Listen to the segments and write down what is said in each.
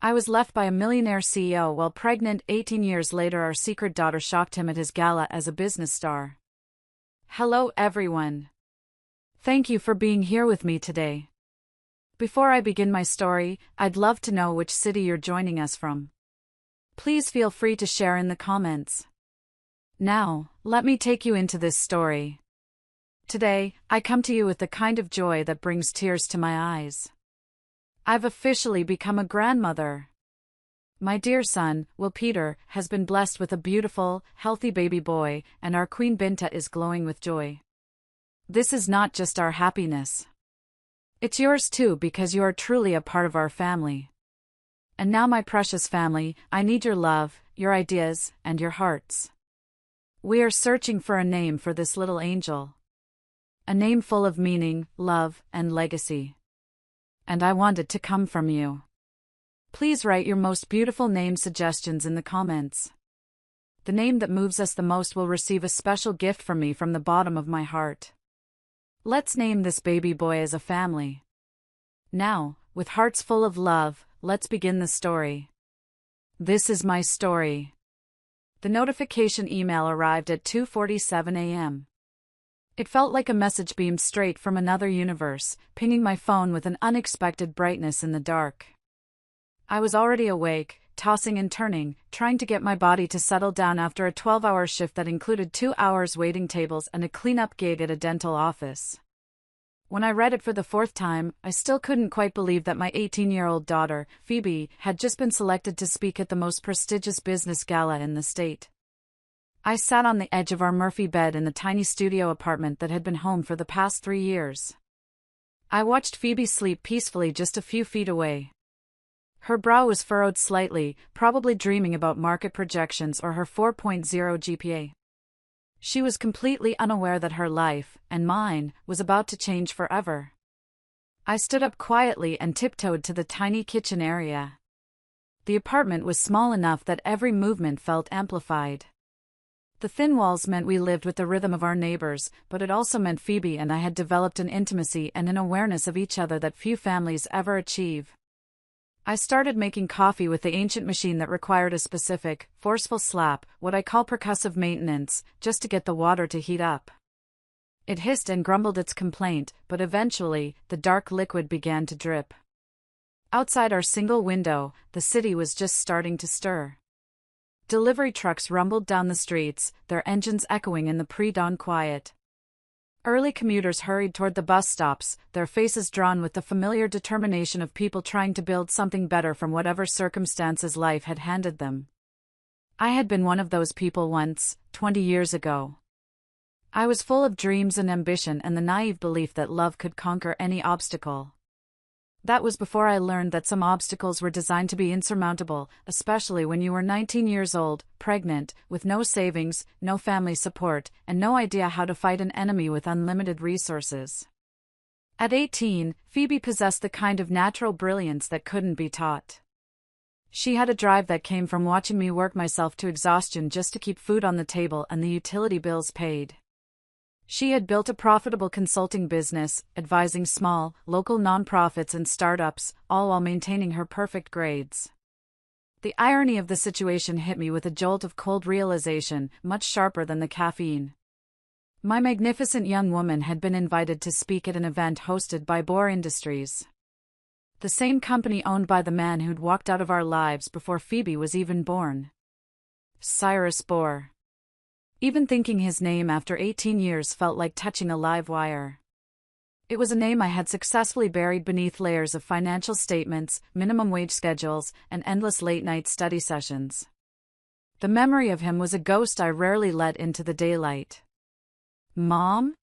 I was left by a millionaire CEO while pregnant. 18 years later, our secret daughter shocked him at his gala as a business star. Hello, everyone. Thank you for being here with me today. Before I begin my story, I'd love to know which city you're joining us from. Please feel free to share in the comments. Now, let me take you into this story. Today, I come to you with the kind of joy that brings tears to my eyes. I've officially become a grandmother. My dear son, Will Peter, has been blessed with a beautiful, healthy baby boy, and our Queen Binta is glowing with joy. This is not just our happiness. It's yours too, because you are truly a part of our family. And now, my precious family, I need your love, your ideas, and your hearts. We are searching for a name for this little angel. A name full of meaning, love, and legacy. And I want it to come from you. Please write your most beautiful name suggestions in the comments. The name that moves us the most will receive a special gift from me from the bottom of my heart. Let's name this baby boy as a family. Now, with hearts full of love, let's begin the story. This is my story. The notification email arrived at 2:47 a.m. It felt like a message beamed straight from another universe, pinging my phone with an unexpected brightness in the dark. I was already awake, tossing and turning, trying to get my body to settle down after a 12-hour shift that included 2 hours waiting tables and a cleanup gig at a dental office. When I read it for the fourth time, I still couldn't quite believe that my 18-year-old daughter, Phoebe, had just been selected to speak at the most prestigious business gala in the state. I sat on the edge of our Murphy bed in the tiny studio apartment that had been home for the past 3 years. I watched Phoebe sleep peacefully just a few feet away. Her brow was furrowed slightly, probably dreaming about market projections or her 4.0 GPA. She was completely unaware that her life, and mine, was about to change forever. I stood up quietly and tiptoed to the tiny kitchen area. The apartment was small enough that every movement felt amplified. The thin walls meant we lived with the rhythm of our neighbors, but it also meant Phoebe and I had developed an intimacy and an awareness of each other that few families ever achieve. I started making coffee with the ancient machine that required a specific, forceful slap, what I call percussive maintenance, just to get the water to heat up. It hissed and grumbled its complaint, but eventually, the dark liquid began to drip. Outside our single window, the city was just starting to stir. Delivery trucks rumbled down the streets, their engines echoing in the pre-dawn quiet. Early commuters hurried toward the bus stops, their faces drawn with the familiar determination of people trying to build something better from whatever circumstances life had handed them. I had been one of those people once, 20 years ago. I was full of dreams and ambition and the naive belief that love could conquer any obstacle. That was before I learned that some obstacles were designed to be insurmountable, especially when you were 19 years old, pregnant, with no savings, no family support, and no idea how to fight an enemy with unlimited resources. At 18, Phoebe possessed the kind of natural brilliance that couldn't be taught. She had a drive that came from watching me work myself to exhaustion just to keep food on the table and the utility bills paid. She had built a profitable consulting business, advising small, local nonprofits and startups, all while maintaining her perfect grades. The irony of the situation hit me with a jolt of cold realization, much sharper than the caffeine. My magnificent young woman had been invited to speak at an event hosted by Bohr Industries, the same company owned by the man who'd walked out of our lives before Phoebe was even born. Cyrus Bohr. Even thinking his name after 18 years felt like touching a live wire. It was a name I had successfully buried beneath layers of financial statements, minimum wage schedules, and endless late-night study sessions. The memory of him was a ghost I rarely let into the daylight. "Mom?"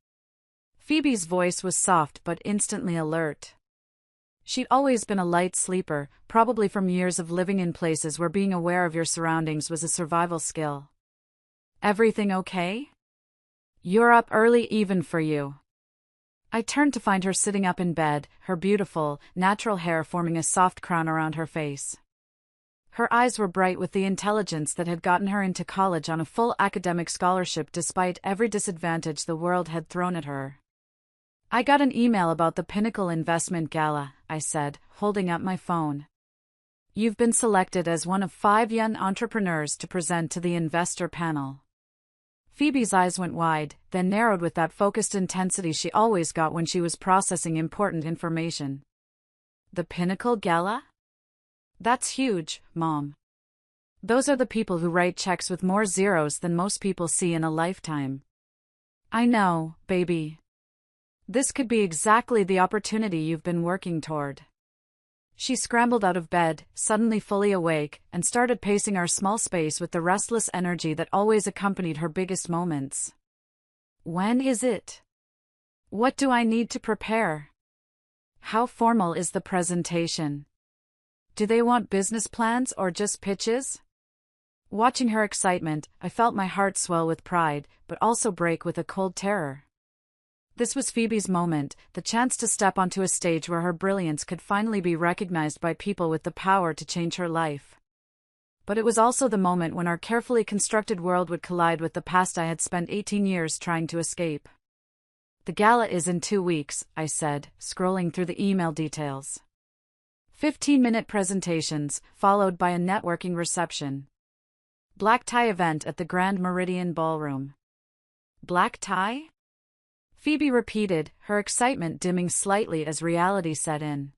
Phoebe's voice was soft but instantly alert. She'd always been a light sleeper, probably from years of living in places where being aware of your surroundings was a survival skill. "Everything okay? You're up early even for you." I turned to find her sitting up in bed, her beautiful, natural hair forming a soft crown around her face. Her eyes were bright with the intelligence that had gotten her into college on a full academic scholarship despite every disadvantage the world had thrown at her. "I got an email about the Pinnacle Investment Gala," I said, holding up my phone. You've been selected as one of 5 young entrepreneurs to present to the investor panel. Phoebe's eyes went wide, then narrowed with that focused intensity she always got when she was processing important information. The Pinnacle Gala? That's huge, Mom. Those are the people who write checks with more zeros than most people see in a lifetime. I know, baby. This could be exactly the opportunity you've been working toward. She scrambled out of bed, suddenly fully awake, and started pacing our small space with the restless energy that always accompanied her biggest moments. When is it? What do I need to prepare? How formal is the presentation? Do they want business plans or just pitches? Watching her excitement, I felt my heart swell with pride, but also break with a cold terror. This was Phoebe's moment, the chance to step onto a stage where her brilliance could finally be recognized by people with the power to change her life. But it was also the moment when our carefully constructed world would collide with the past I had spent 18 years trying to escape. The gala is in 2 weeks, I said, scrolling through the email details. 15-minute presentations, followed by a networking reception. Black tie event at the Grand Meridian Ballroom. Black tie? Phoebe repeated, her excitement dimming slightly as reality set in.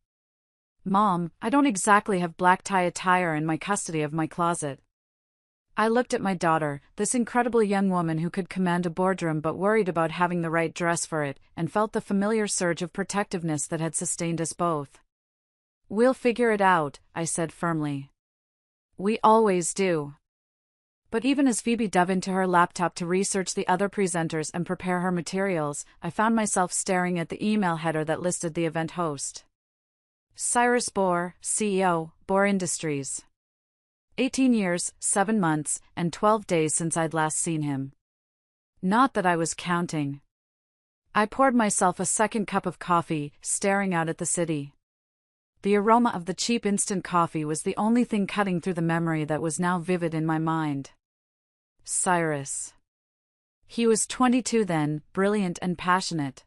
Mom, I don't exactly have black tie attire in my custody of my closet. I looked at my daughter, this incredible young woman who could command a boardroom but worried about having the right dress for it, and felt the familiar surge of protectiveness that had sustained us both. We'll figure it out, I said firmly. We always do. But even as Phoebe dove into her laptop to research the other presenters and prepare her materials, I found myself staring at the email header that listed the event host. Cyrus Bohr, CEO, Bohr Industries. 18 years, 7 months, and 12 days since I'd last seen him. Not that I was counting. I poured myself a second cup of coffee, staring out at the city. The aroma of the cheap instant coffee was the only thing cutting through the memory that was now vivid in my mind. Cyrus. He was 22 then, brilliant and passionate.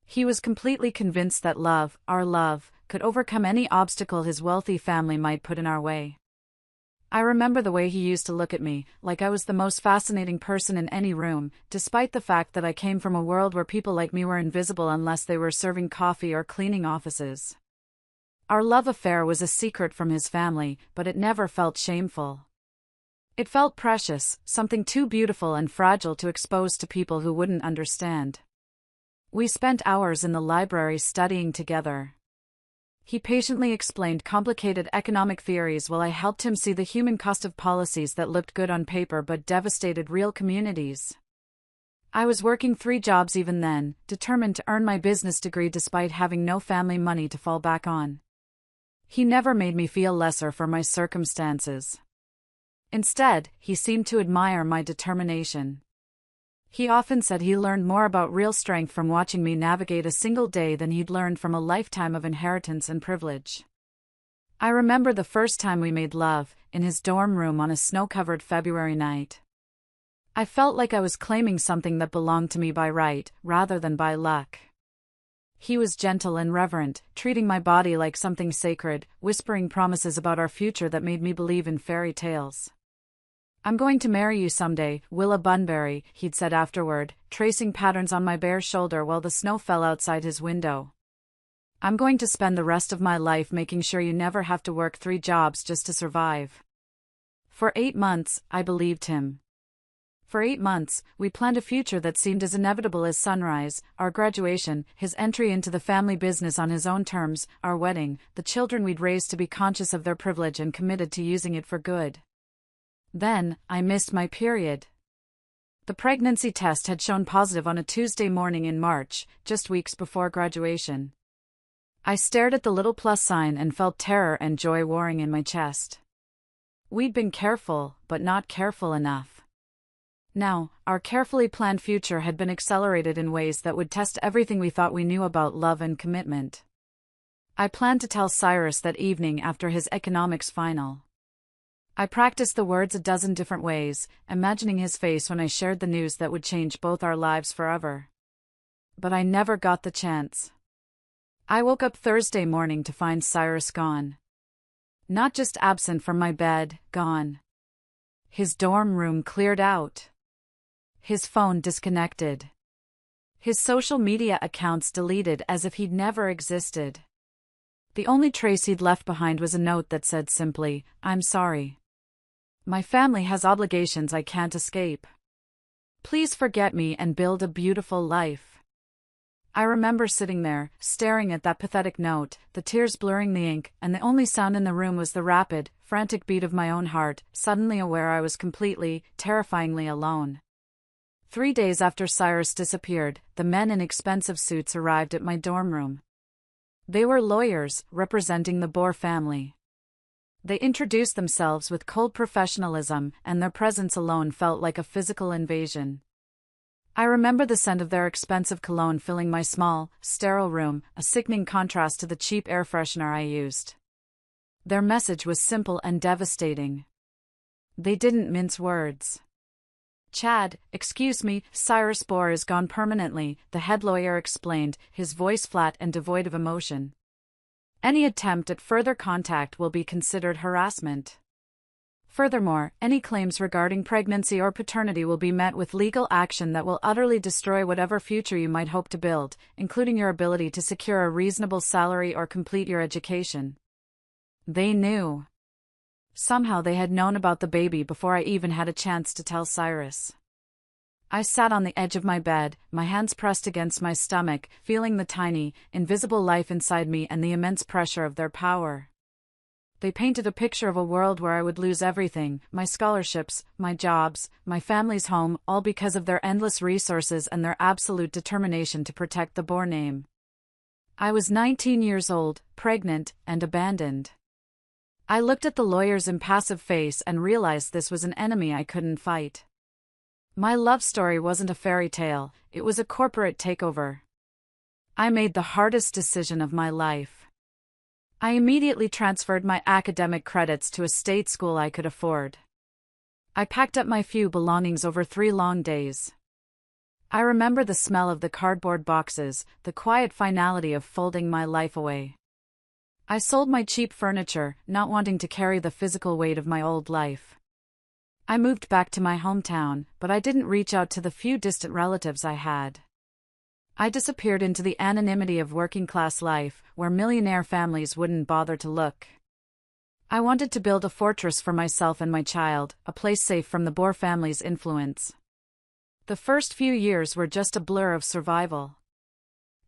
He was completely convinced that love, our love, could overcome any obstacle his wealthy family might put in our way. I remember the way he used to look at me, like I was the most fascinating person in any room, despite the fact that I came from a world where people like me were invisible unless they were serving coffee or cleaning offices. Our love affair was a secret from his family, but it never felt shameful. It felt precious, something too beautiful and fragile to expose to people who wouldn't understand. We spent hours in the library studying together. He patiently explained complicated economic theories while I helped him see the human cost of policies that looked good on paper but devastated real communities. I was working 3 jobs even then, determined to earn my business degree despite having no family money to fall back on. He never made me feel lesser for my circumstances. Instead, he seemed to admire my determination. He often said he learned more about real strength from watching me navigate a single day than he'd learned from a lifetime of inheritance and privilege. I remember the first time we made love, in his dorm room on a snow-covered February night. I felt like I was claiming something that belonged to me by right, rather than by luck. He was gentle and reverent, treating my body like something sacred, whispering promises about our future that made me believe in fairy tales. I'm going to marry you someday, Willa Bunbury, he'd said afterward, tracing patterns on my bare shoulder while the snow fell outside his window. I'm going to spend the rest of my life making sure you never have to work 3 jobs just to survive. For 8 months, I believed him. For 8 months, we planned a future that seemed as inevitable as sunrise, our graduation, his entry into the family business on his own terms, our wedding, the children we'd raised to be conscious of their privilege and committed to using it for good. Then, I missed my period. The pregnancy test had shown positive on a Tuesday morning in March, just weeks before graduation. I stared at the little plus sign and felt terror and joy warring in my chest. We'd been careful, but not careful enough. Now, our carefully planned future had been accelerated in ways that would test everything we thought we knew about love and commitment. I planned to tell Cyrus that evening after his economics final. I practiced the words a dozen different ways, imagining his face when I shared the news that would change both our lives forever. But I never got the chance. I woke up Thursday morning to find Cyrus gone. Not just absent from my bed, gone. His dorm room cleared out. His phone disconnected. His social media accounts deleted as if he'd never existed. The only trace he'd left behind was a note that said simply, "I'm sorry. My family has obligations I can't escape. Please forget me and build a beautiful life." I remember sitting there, staring at that pathetic note, the tears blurring the ink, and the only sound in the room was the rapid, frantic beat of my own heart, suddenly aware I was completely, terrifyingly alone. 3 days after Cyrus disappeared, the men in expensive suits arrived at my dorm room. They were lawyers, representing the Bohr family. They introduced themselves with cold professionalism, and their presence alone felt like a physical invasion. I remember the scent of their expensive cologne filling my small, sterile room, a sickening contrast to the cheap air freshener I used. Their message was simple and devastating. They didn't mince words. "Chad, excuse me, Cyrus Bohr is gone permanently," the head lawyer explained, his voice flat and devoid of emotion. "Any attempt at further contact will be considered harassment. Furthermore, any claims regarding pregnancy or paternity will be met with legal action that will utterly destroy whatever future you might hope to build, including your ability to secure a reasonable salary or complete your education." They knew. Somehow they had known about the baby before I even had a chance to tell Cyrus. I sat on the edge of my bed, my hands pressed against my stomach, feeling the tiny, invisible life inside me and the immense pressure of their power. They painted a picture of a world where I would lose everything, my scholarships, my jobs, my family's home, all because of their endless resources and their absolute determination to protect the Bohr name. I was 19 years old, pregnant, and abandoned. I looked at the lawyer's impassive face and realized this was an enemy I couldn't fight. My love story wasn't a fairy tale, it was a corporate takeover. I made the hardest decision of my life. I immediately transferred my academic credits to a state school I could afford. I packed up my few belongings over 3 long days. I remember the smell of the cardboard boxes, the quiet finality of folding my life away. I sold my cheap furniture, not wanting to carry the physical weight of my old life. I moved back to my hometown, but I didn't reach out to the few distant relatives I had. I disappeared into the anonymity of working-class life, where millionaire families wouldn't bother to look. I wanted to build a fortress for myself and my child, a place safe from the Bohr family's influence. The first few years were just a blur of survival.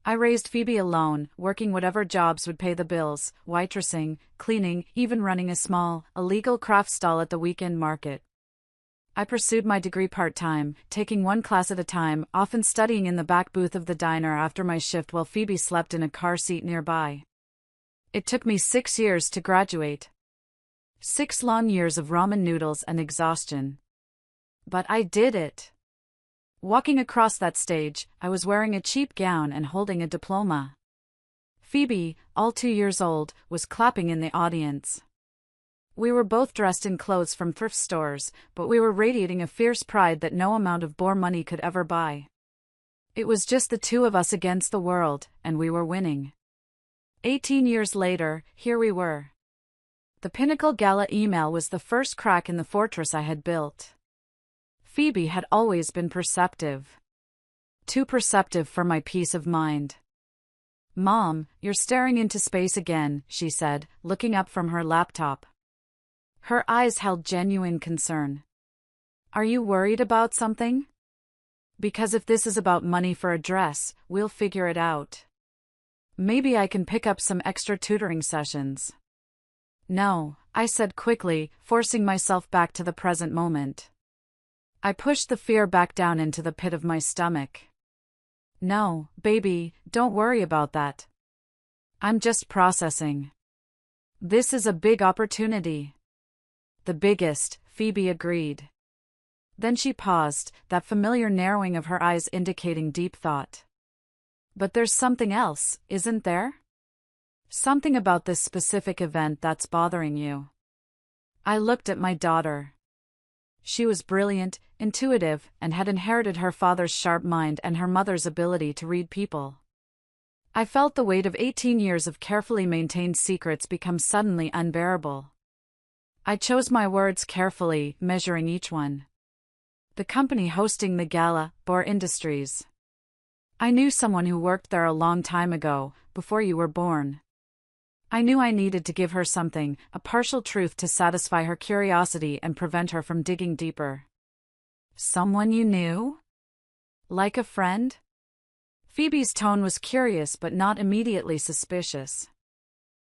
I raised Phoebe alone, working whatever jobs would pay the bills, waitressing, cleaning, even running a small, illegal craft stall at the weekend market. I pursued my degree part-time, taking one class at a time, often studying in the back booth of the diner after my shift while Phoebe slept in a car seat nearby. It took me 6 years to graduate. 6 long years of ramen noodles and exhaustion. But I did it. Walking across that stage, I was wearing a cheap gown and holding a diploma. Phoebe, all 2 years old, was clapping in the audience. We were both dressed in clothes from thrift stores, but we were radiating a fierce pride that no amount of Bohr money could ever buy. It was just the two of us against the world, and we were winning. 18 years later, here we were. The Pinnacle Gala email was the first crack in the fortress I had built. Phoebe had always been perceptive. Too perceptive for my peace of mind. "Mom, you're staring into space again," she said, looking up from her laptop. Her eyes held genuine concern. "Are you worried about something? Because if this is about money for a dress, we'll figure it out. Maybe I can pick up some extra tutoring sessions." "No," I said quickly, forcing myself back to the present moment. I pushed the fear back down into the pit of my stomach. "No, baby, don't worry about that. I'm just processing. This is a big opportunity." "The biggest," Phoebe agreed. Then she paused, that familiar narrowing of her eyes indicating deep thought. "But there's something else, isn't there? Something about this specific event that's bothering you." I looked at my daughter. She was brilliant, intuitive, and had inherited her father's sharp mind and her mother's ability to read people. I felt the weight of 18 years of carefully maintained secrets become suddenly unbearable. I chose my words carefully, measuring each one. The company hosting the gala, Bohr Industries. I knew someone who worked there a long time ago, before you were born. I knew I needed to give her something, a partial truth to satisfy her curiosity and prevent her from digging deeper. Someone you knew? Like a friend? Phoebe's tone was curious but not immediately suspicious.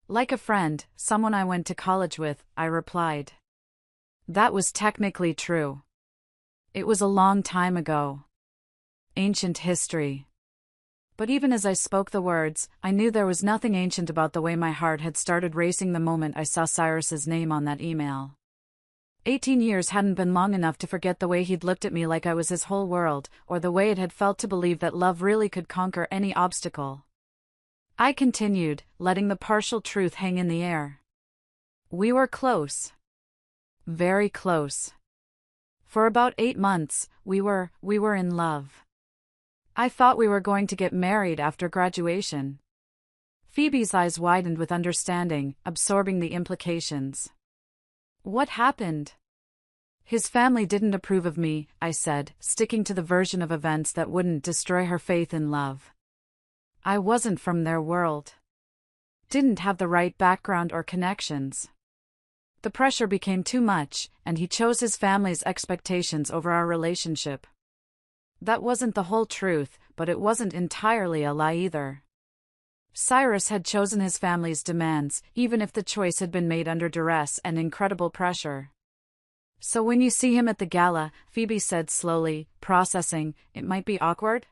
Like a friend, someone I went to college with, I replied. That was technically true. It was a long time ago. Ancient history. But even as I spoke the words, I knew there was nothing ancient about the way my heart had started racing the moment I saw Cyrus's name on that email. 18 years hadn't been long enough to forget the way he'd looked at me like I was his whole world, or the way it had felt to believe that love really could conquer any obstacle. I continued, letting the partial truth hang in the air. We were close. Very close. For about 8 months, we were in love. I thought we were going to get married after graduation. Phoebe's eyes widened with understanding, absorbing the implications. What happened? His family didn't approve of me, I said, sticking to the version of events that wouldn't destroy her faith in love. I wasn't from their world. Didn't have the right background or connections. The pressure became too much, and he chose his family's expectations over our relationship. That wasn't the whole truth, but it wasn't entirely a lie either. Cyrus had chosen his family's demands, even if the choice had been made under duress and incredible pressure. So when you see him at the gala, Phoebe said slowly, processing, it might be awkward?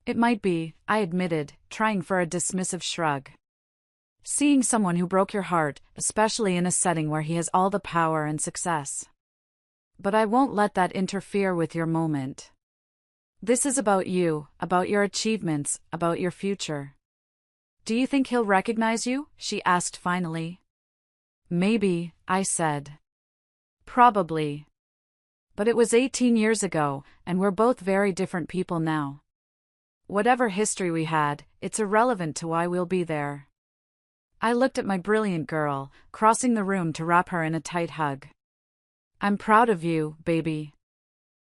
It might be, I admitted, trying for a dismissive shrug. Seeing someone who broke your heart, especially in a setting where he has all the power and success. But I won't let that interfere with your moment. This is about you, about your achievements, about your future. Do you think he'll recognize you? She asked finally. Maybe, I said. Probably. But it was 18 years ago, and we're both very different people now. Whatever history we had, it's irrelevant to why we'll be there. I looked at my brilliant girl, crossing the room to wrap her in a tight hug. I'm proud of you, baby.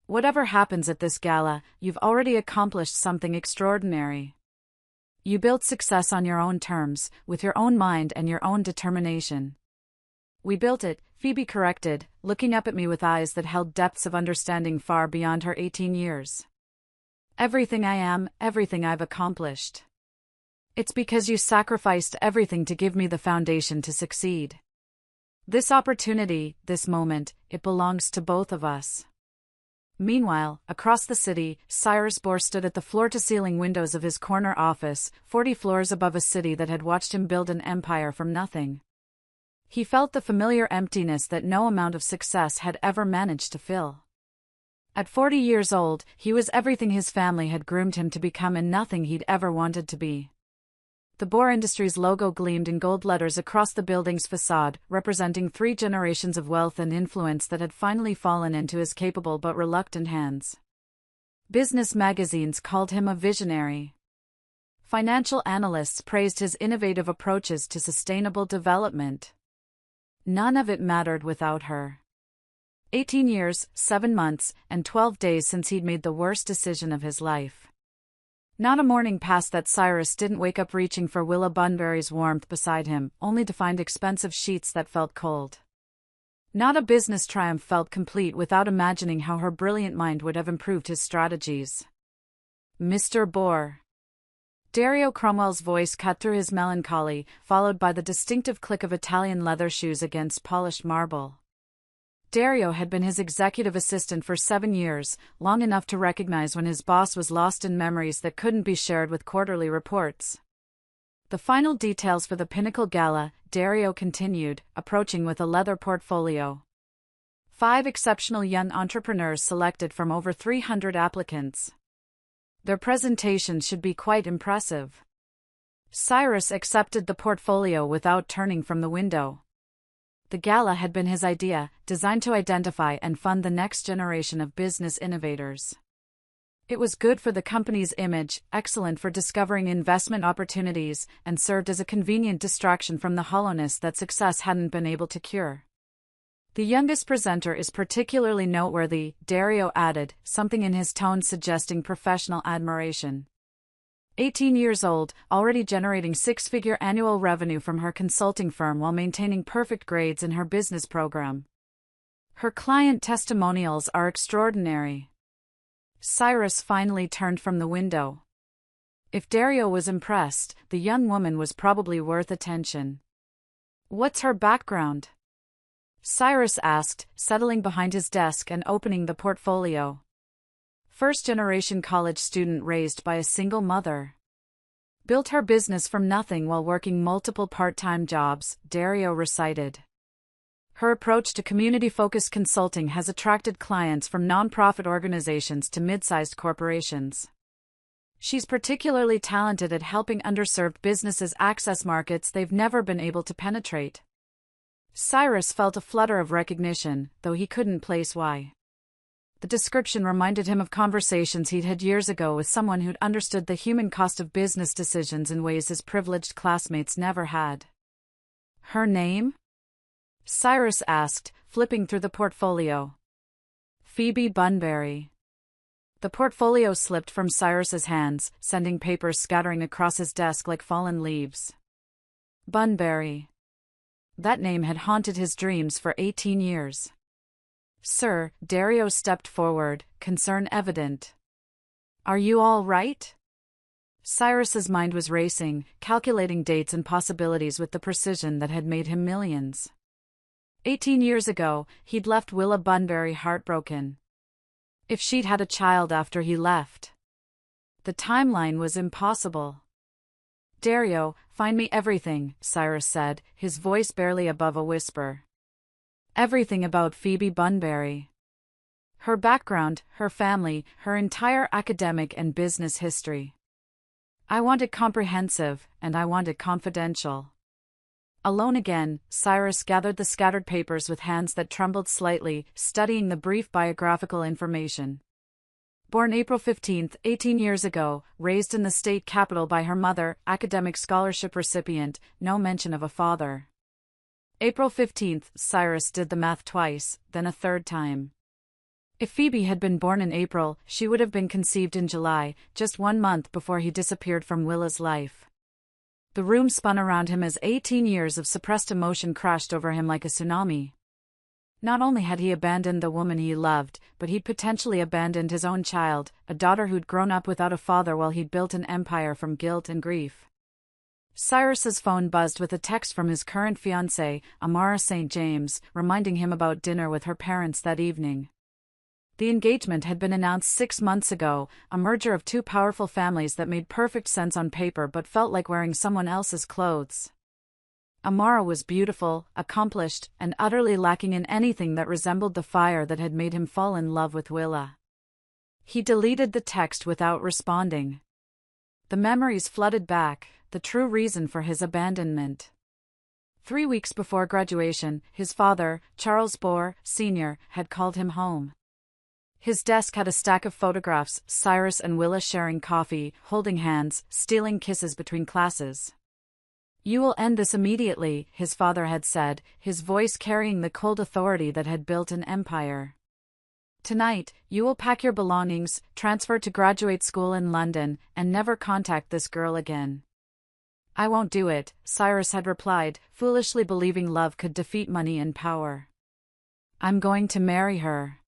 Whatever happens at this gala, you've already accomplished something extraordinary. You built success on your own terms, with your own mind and your own determination. We built it, Phoebe corrected, looking up at me with eyes that held depths of understanding far beyond her 18 years. Everything I am, everything I've accomplished. It's because you sacrificed everything to give me the foundation to succeed. This opportunity, this moment, it belongs to both of us. Meanwhile, across the city, Cyrus Bohr stood at the floor-to-ceiling windows of his corner office, 40 floors above a city that had watched him build an empire from nothing. He felt the familiar emptiness that no amount of success had ever managed to fill. At 40 years old, he was everything his family had groomed him to become and nothing he'd ever wanted to be. The Bohr Industries logo gleamed in gold letters across the building's facade, representing 3 generations of wealth and influence that had finally fallen into his capable but reluctant hands. Business magazines called him a visionary. Financial analysts praised his innovative approaches to sustainable development. None of it mattered without her. 18 years, 7 months, and 12 days since he'd made the worst decision of his life. Not a morning passed that Cyrus didn't wake up reaching for Willa Bunbury's warmth beside him, only to find expensive sheets that felt cold. Not a business triumph felt complete without imagining how her brilliant mind would have improved his strategies. Mr. Bohr. Dario Cromwell's voice cut through his melancholy, followed by the distinctive click of Italian leather shoes against polished marble. Dario had been his executive assistant for 7 years, long enough to recognize when his boss was lost in memories that couldn't be shared with quarterly reports. The final details for the Pinnacle Gala, Dario continued, approaching with a leather portfolio. 5 exceptional young entrepreneurs selected from over 300 applicants. Their presentations should be quite impressive. Cyrus accepted the portfolio without turning from the window. The gala had been his idea, designed to identify and fund the next generation of business innovators. It was good for the company's image, excellent for discovering investment opportunities, and served as a convenient distraction from the hollowness that success hadn't been able to cure. The youngest presenter is particularly noteworthy, Dario added, something in his tone suggesting professional admiration. 18 years old, already generating six-figure annual revenue from her consulting firm while maintaining perfect grades in her business program. Her client testimonials are extraordinary. Cyrus finally turned from the window. If Dario was impressed, the young woman was probably worth attention. What's her background? Cyrus asked, settling behind his desk and opening the portfolio. First-generation college student raised by a single mother. Built her business from nothing while working multiple part-time jobs, Dario recited. Her approach to community-focused consulting has attracted clients from nonprofit organizations to mid-sized corporations. She's particularly talented at helping underserved businesses access markets they've never been able to penetrate. Cyrus felt a flutter of recognition, though he couldn't place why. The description reminded him of conversations he'd had years ago with someone who'd understood the human cost of business decisions in ways his privileged classmates never had. Her name? Cyrus asked, flipping through the portfolio. Phoebe Bunbury. The portfolio slipped from Cyrus's hands, sending papers scattering across his desk like fallen leaves. Bunbury. That name had haunted his dreams for 18 years. Sir, Dario stepped forward, concern evident. Are you all right? Cyrus's mind was racing, calculating dates and possibilities with the precision that had made him millions. 18 years ago, he'd left Willa Bunbury heartbroken. If she'd had a child after he left. The timeline was impossible. Dario, find me everything, Cyrus said, his voice barely above a whisper. Everything about Phoebe Bunbury. Her background, her family, her entire academic and business history. I want it comprehensive, and I want it confidential. Alone again, Cyrus gathered the scattered papers with hands that trembled slightly, studying the brief biographical information. Born April 15, 18 years ago, raised in the state capital by her mother, academic scholarship recipient, no mention of a father. April 15, Cyrus did the math twice, then a third time. If Phoebe had been born in April, she would have been conceived in July, just 1 month before he disappeared from Willa's life. The room spun around him as 18 years of suppressed emotion crashed over him like a tsunami. Not only had he abandoned the woman he loved, but he'd potentially abandoned his own child, a daughter who'd grown up without a father while he'd built an empire from guilt and grief. Cyrus's phone buzzed with a text from his current fiancée, Amara St. James, reminding him about dinner with her parents that evening. The engagement had been announced 6 months ago, a merger of two powerful families that made perfect sense on paper but felt like wearing someone else's clothes. Amara was beautiful, accomplished, and utterly lacking in anything that resembled the fire that had made him fall in love with Willa. He deleted the text without responding. The memories flooded back, the true reason for his abandonment. 3 weeks before graduation, his father, Charles Bohr, Sr., had called him home. His desk had a stack of photographs, Cyrus and Willa sharing coffee, holding hands, stealing kisses between classes. You will end this immediately, his father had said, his voice carrying the cold authority that had built an empire. Tonight, you will pack your belongings, transfer to graduate school in London, and never contact this girl again. I won't do it, Cyrus had replied, foolishly believing love could defeat money and power. I'm going to marry her.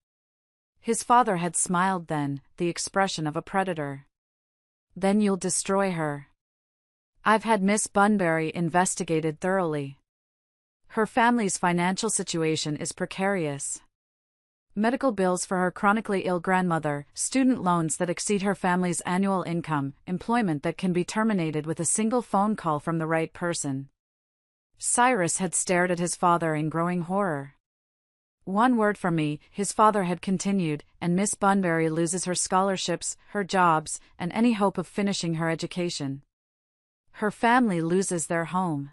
His father had smiled then, the expression of a predator. Then you'll destroy her. I've had Miss Bunbury investigated thoroughly. Her family's financial situation is precarious. Medical bills for her chronically ill grandmother, student loans that exceed her family's annual income, employment that can be terminated with a single phone call from the right person. Cyrus had stared at his father in growing horror. One word from me, his father had continued, and Miss Bunbury loses her scholarships, her jobs, and any hope of finishing her education. Her family loses their home.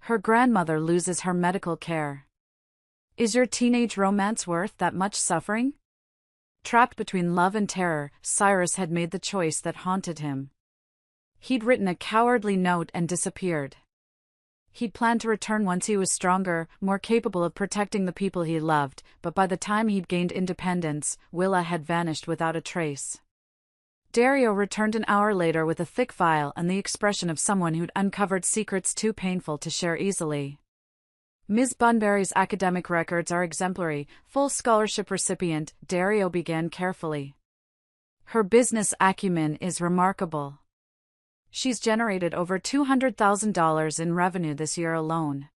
Her grandmother loses her medical care. Is your teenage romance worth that much suffering? Trapped between love and terror, Cyrus had made the choice that haunted him. He'd written a cowardly note and disappeared. He'd planned to return once he was stronger, more capable of protecting the people he loved, but by the time he'd gained independence, Willa had vanished without a trace. Dario returned an hour later with a thick file and the expression of someone who'd uncovered secrets too painful to share easily. Ms. Bunbury's academic records are exemplary, full scholarship recipient, Dario began carefully. Her business acumen is remarkable. She's generated over $200,000 in revenue this year alone.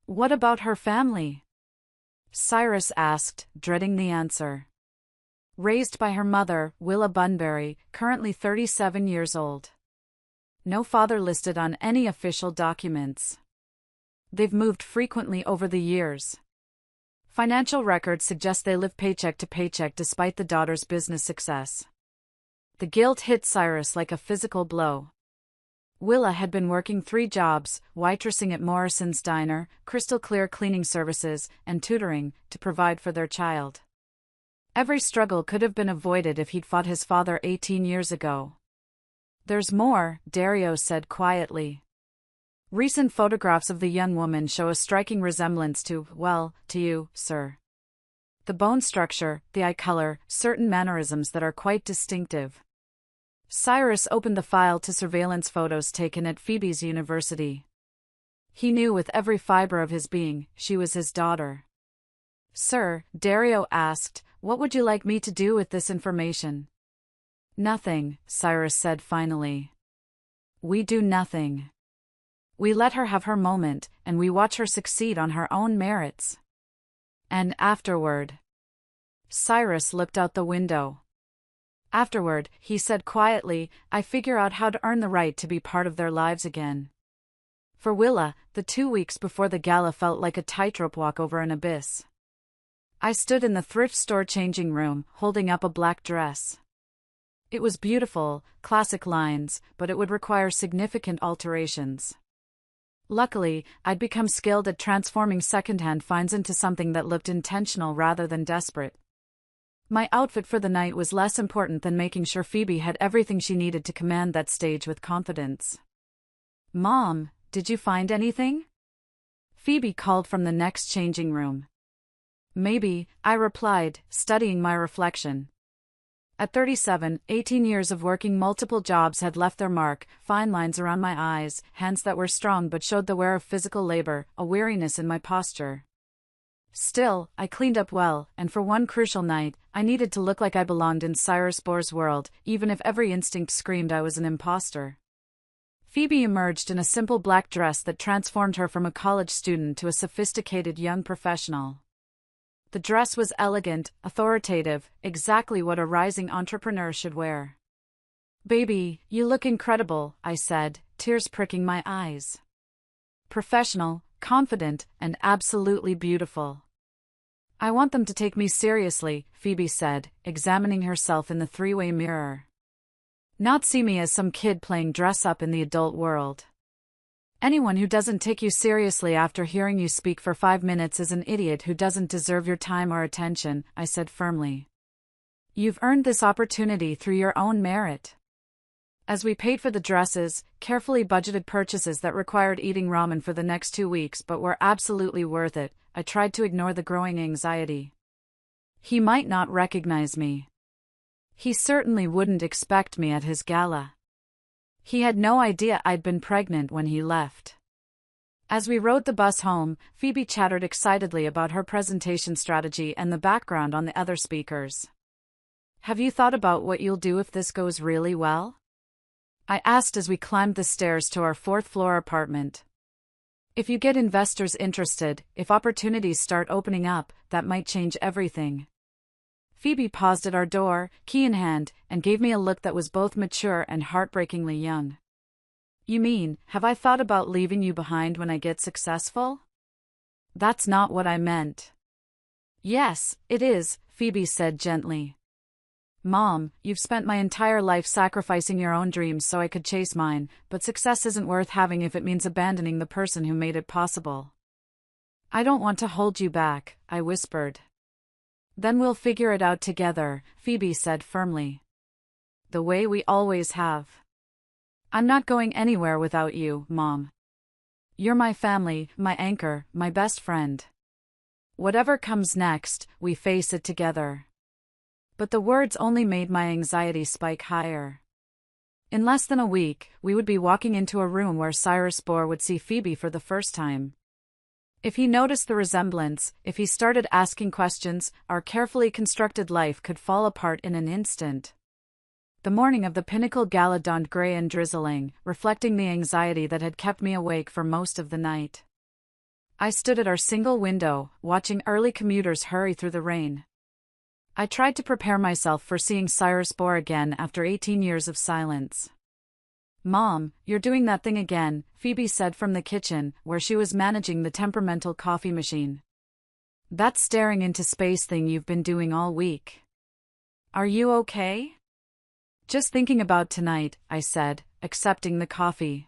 What about her family? Cyrus asked, dreading the answer. Raised by her mother, Willa Bunbury, currently 37 years old. No father listed on any official documents. They've moved frequently over the years. Financial records suggest they live paycheck to paycheck despite the daughter's business success. The guilt hit Cyrus like a physical blow. Willa had been working 3 jobs, waitressing at Morrison's Diner, Crystal Clear cleaning services, and tutoring, to provide for their child. Every struggle could have been avoided if he'd fought his father 18 years ago. There's more, Dario said quietly. Recent photographs of the young woman show a striking resemblance to you, sir. The bone structure, the eye color, certain mannerisms that are quite distinctive. Cyrus opened the file to surveillance photos taken at Phoebe's university. He knew with every fiber of his being, she was his daughter. Sir, Dario asked, what would you like me to do with this information? Nothing, Cyrus said finally. We do nothing. We let her have her moment, and we watch her succeed on her own merits. And afterward. Cyrus looked out the window. Afterward, he said quietly, I figure out how to earn the right to be part of their lives again. For Willa, the 2 weeks before the gala felt like a tightrope walk over an abyss. I stood in the thrift store changing room, holding up a black dress. It was beautiful, classic lines, but it would require significant alterations. Luckily, I'd become skilled at transforming secondhand finds into something that looked intentional rather than desperate. My outfit for the night was less important than making sure Phoebe had everything she needed to command that stage with confidence. Mom, did you find anything? Phoebe called from the next changing room. Maybe, I replied, studying my reflection. At 37, 18 years of working multiple jobs had left their mark, fine lines around my eyes, hands that were strong but showed the wear of physical labor, a weariness in my posture. Still, I cleaned up well, and for one crucial night, I needed to look like I belonged in Cyrus Bohr's world, even if every instinct screamed I was an imposter. Phoebe emerged in a simple black dress that transformed her from a college student to a sophisticated young professional. The dress was elegant, authoritative, exactly what a rising entrepreneur should wear. Baby, you look incredible, I said, tears pricking my eyes. Professional, confident, and absolutely beautiful. I want them to take me seriously, Phoebe said, examining herself in the 3-way mirror. Not see me as some kid playing dress-up in the adult world. Anyone who doesn't take you seriously after hearing you speak for 5 minutes is an idiot who doesn't deserve your time or attention, I said firmly. You've earned this opportunity through your own merit. As we paid for the dresses, carefully budgeted purchases that required eating ramen for the next 2 weeks but were absolutely worth it, I tried to ignore the growing anxiety. He might not recognize me. He certainly wouldn't expect me at his gala. He had no idea I'd been pregnant when he left. As we rode the bus home, Phoebe chattered excitedly about her presentation strategy and the background on the other speakers. Have you thought about what you'll do if this goes really well? I asked as we climbed the stairs to our 4th-floor apartment. If you get investors interested, if opportunities start opening up, that might change everything. Phoebe paused at our door, key in hand, and gave me a look that was both mature and heartbreakingly young. You mean, have I thought about leaving you behind when I get successful? That's not what I meant. Yes, it is, Phoebe said gently. Mom, you've spent my entire life sacrificing your own dreams so I could chase mine, but success isn't worth having if it means abandoning the person who made it possible. I don't want to hold you back, I whispered. Then we'll figure it out together, Phoebe said firmly. The way we always have. I'm not going anywhere without you, Mom. You're my family, my anchor, my best friend. Whatever comes next, we face it together. But the words only made my anxiety spike higher. In less than a week, we would be walking into a room where Cyrus Bohr would see Phoebe for the first time. If he noticed the resemblance, if he started asking questions, our carefully constructed life could fall apart in an instant. The morning of the Pinnacle Gala dawned gray and drizzling, reflecting the anxiety that had kept me awake for most of the night. I stood at our single window, watching early commuters hurry through the rain. I tried to prepare myself for seeing Cyrus Bohr again after 18 years of silence. Mom, you're doing that thing again, Phoebe said from the kitchen, where she was managing the temperamental coffee machine. That staring into space thing you've been doing all week. Are you okay? Just thinking about tonight, I said, accepting the coffee.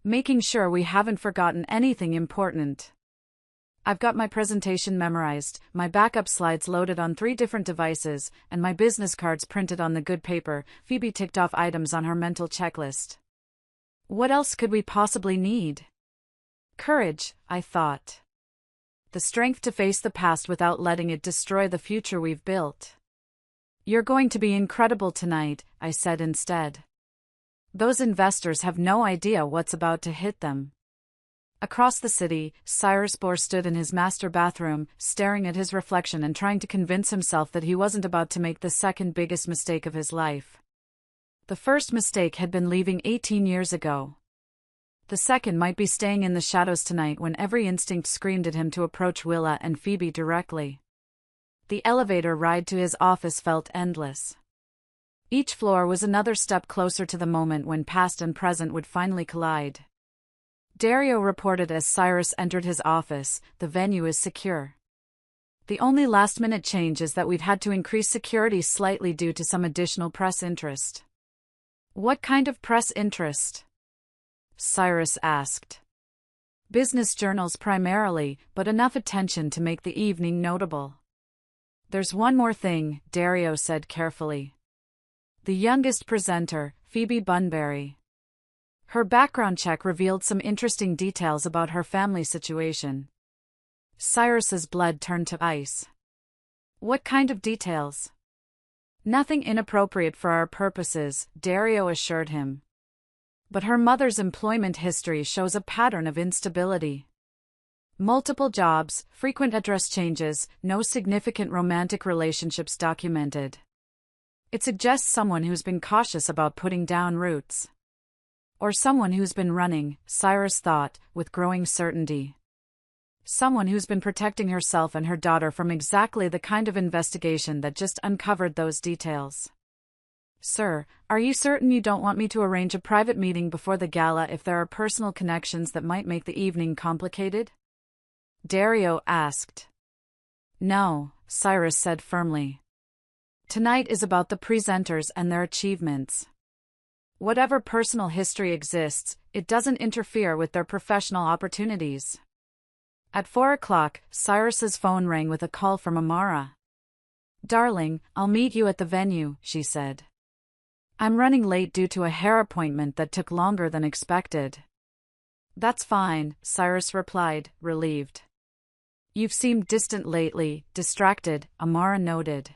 Making sure we haven't forgotten anything important. I've got my presentation memorized, my backup slides loaded on 3 different devices, and my business cards printed on the good paper. Phoebe ticked off items on her mental checklist. What else could we possibly need? Courage, I thought. The strength to face the past without letting it destroy the future we've built. You're going to be incredible tonight, I said instead. Those investors have no idea what's about to hit them. Across the city, Cyrus Bohr stood in his master bathroom, staring at his reflection and trying to convince himself that he wasn't about to make the second biggest mistake of his life. The first mistake had been leaving 18 years ago. The second might be staying in the shadows tonight when every instinct screamed at him to approach Willa and Phoebe directly. The elevator ride to his office felt endless. Each floor was another step closer to the moment when past and present would finally collide. Dario reported as Cyrus entered his office, the venue is secure. The only last-minute change is that we've had to increase security slightly due to some additional press interest. What kind of press interest? Cyrus asked. Business journals primarily, but enough attention to make the evening notable. There's one more thing, Dario said carefully. The youngest presenter, Phoebe Bunbury. Her background check revealed some interesting details about her family situation. Cyrus's blood turned to ice. What kind of details? Nothing inappropriate for our purposes, Dario assured him. But her mother's employment history shows a pattern of instability. Multiple jobs, frequent address changes, no significant romantic relationships documented. It suggests someone who's been cautious about putting down roots. Or someone who's been running, Cyrus thought, with growing certainty. Someone who's been protecting herself and her daughter from exactly the kind of investigation that just uncovered those details. Sir, are you certain you don't want me to arrange a private meeting before the gala if there are personal connections that might make the evening complicated? Dario asked. No, Cyrus said firmly. Tonight is about the presenters and their achievements. Whatever personal history exists, it doesn't interfere with their professional opportunities. At 4 o'clock, Cyrus's phone rang with a call from Amara. Darling, I'll meet you at the venue, she said. I'm running late due to a hair appointment that took longer than expected. That's fine, Cyrus replied, relieved. You've seemed distant lately, distracted, Amara noted.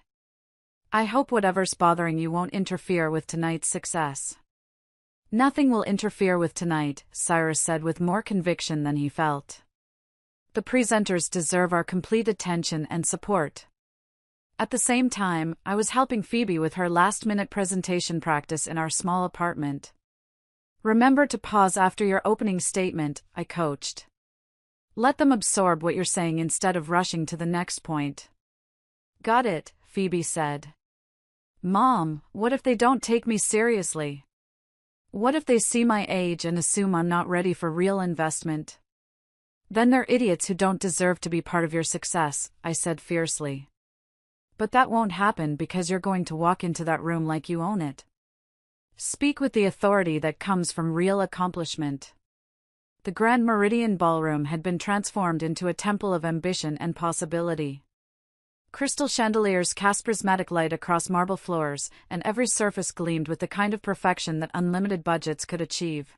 I hope whatever's bothering you won't interfere with tonight's success. Nothing will interfere with tonight, Cyrus said with more conviction than he felt. The presenters deserve our complete attention and support. At the same time, I was helping Phoebe with her last-minute presentation practice in our small apartment. Remember to pause after your opening statement, I coached. Let them absorb what you're saying instead of rushing to the next point. Got it, Phoebe said. Mom, what if they don't take me seriously? What if they see my age and assume I'm not ready for real investment? Then they're idiots who don't deserve to be part of your success, I said fiercely. But that won't happen because you're going to walk into that room like you own it. Speak with the authority that comes from real accomplishment. The Grand Meridian Ballroom had been transformed into a temple of ambition and possibility. Crystal chandeliers cast prismatic light across marble floors, and every surface gleamed with the kind of perfection that unlimited budgets could achieve.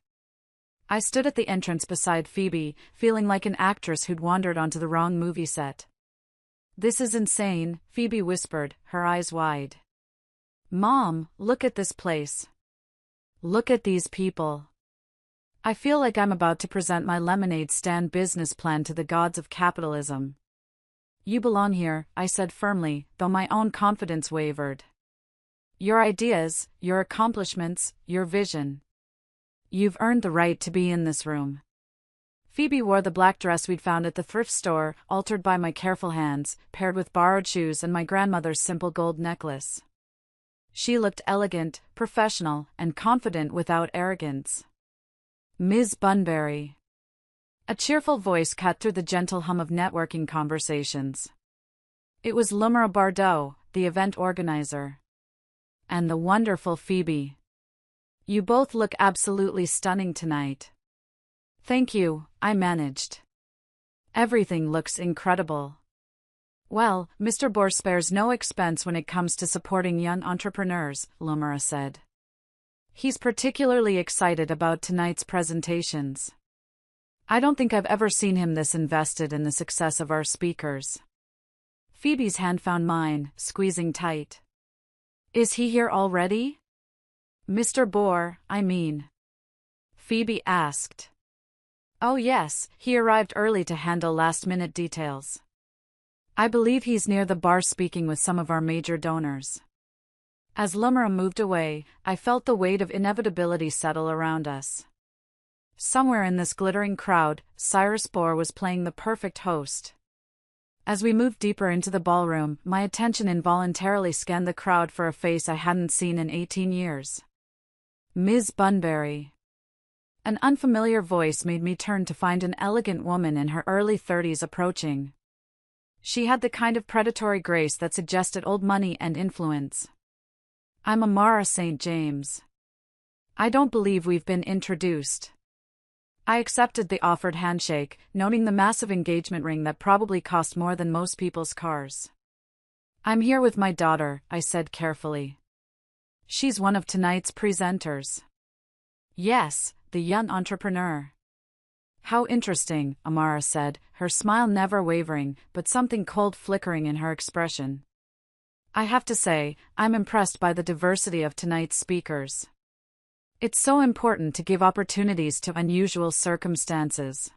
I stood at the entrance beside Phoebe, feeling like an actress who'd wandered onto the wrong movie set. "This is insane," Phoebe whispered, her eyes wide. "Mom, look at this place. Look at these people. I feel like I'm about to present my lemonade stand business plan to the gods of capitalism." "You belong here," I said firmly, though my own confidence wavered. "Your ideas, your accomplishments, your vision. You've earned the right to be in this room." Phoebe wore the black dress we'd found at the thrift store, altered by my careful hands, paired with borrowed shoes and my grandmother's simple gold necklace. She looked elegant, professional, and confident without arrogance. "Ms. Bunbury." A cheerful voice cut through the gentle hum of networking conversations. It was Lumira Bardot, the event organizer. "And the wonderful Phoebe. You both look absolutely stunning tonight." "Thank you," I managed. "Everything looks incredible." "Well, Mr. Bohr spares no expense when it comes to supporting young entrepreneurs," Lumira said. "He's particularly excited about tonight's presentations. I don't think I've ever seen him this invested in the success of our speakers." Phoebe's hand found mine, squeezing tight. "Is he here already?" "Mr. Bohr, I mean," Phoebe asked. "Oh yes, he arrived early to handle last-minute details. I believe he's near the bar speaking with some of our major donors." As Lumira moved away, I felt the weight of inevitability settle around us. Somewhere in this glittering crowd, Cyrus Bohr was playing the perfect host. As we moved deeper into the ballroom, my attention involuntarily scanned the crowd for a face I hadn't seen in 18 years. "Ms. Bunbury." An unfamiliar voice made me turn to find an elegant woman in her early 30s approaching. She had the kind of predatory grace that suggested old money and influence. "I'm Amara St. James. I don't believe we've been introduced." I accepted the offered handshake, noting the massive engagement ring that probably cost more than most people's cars. "I'm here with my daughter," I said carefully. "She's one of tonight's presenters." "Yes, the young entrepreneur." "How interesting," Amara said, her smile never wavering, but something cold flickering in her expression. "I have to say, I'm impressed by the diversity of tonight's speakers. It's so important to give opportunities to unusual circumstances."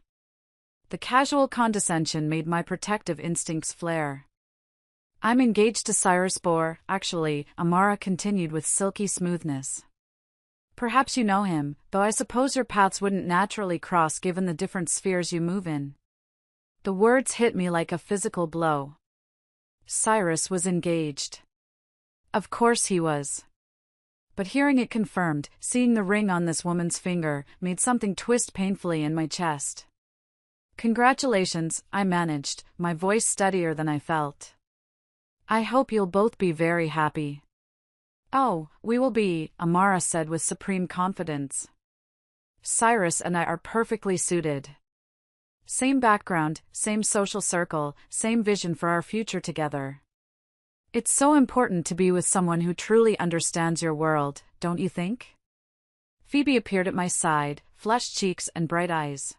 The casual condescension made my protective instincts flare. "I'm engaged to Cyrus Bohr, actually," Amara continued with silky smoothness. "Perhaps you know him, though I suppose your paths wouldn't naturally cross given the different spheres you move in." The words hit me like a physical blow. Cyrus was engaged. Of course he was. But hearing it confirmed, seeing the ring on this woman's finger, made something twist painfully in my chest. "Congratulations," I managed, my voice steadier than I felt. "I hope you'll both be very happy." "Oh, we will be," Amara said with supreme confidence. "Cyrus and I are perfectly suited. Same background, same social circle, same vision for our future together. It's so important to be with someone who truly understands your world, don't you think?" Phoebe appeared at my side, flushed cheeks and bright eyes.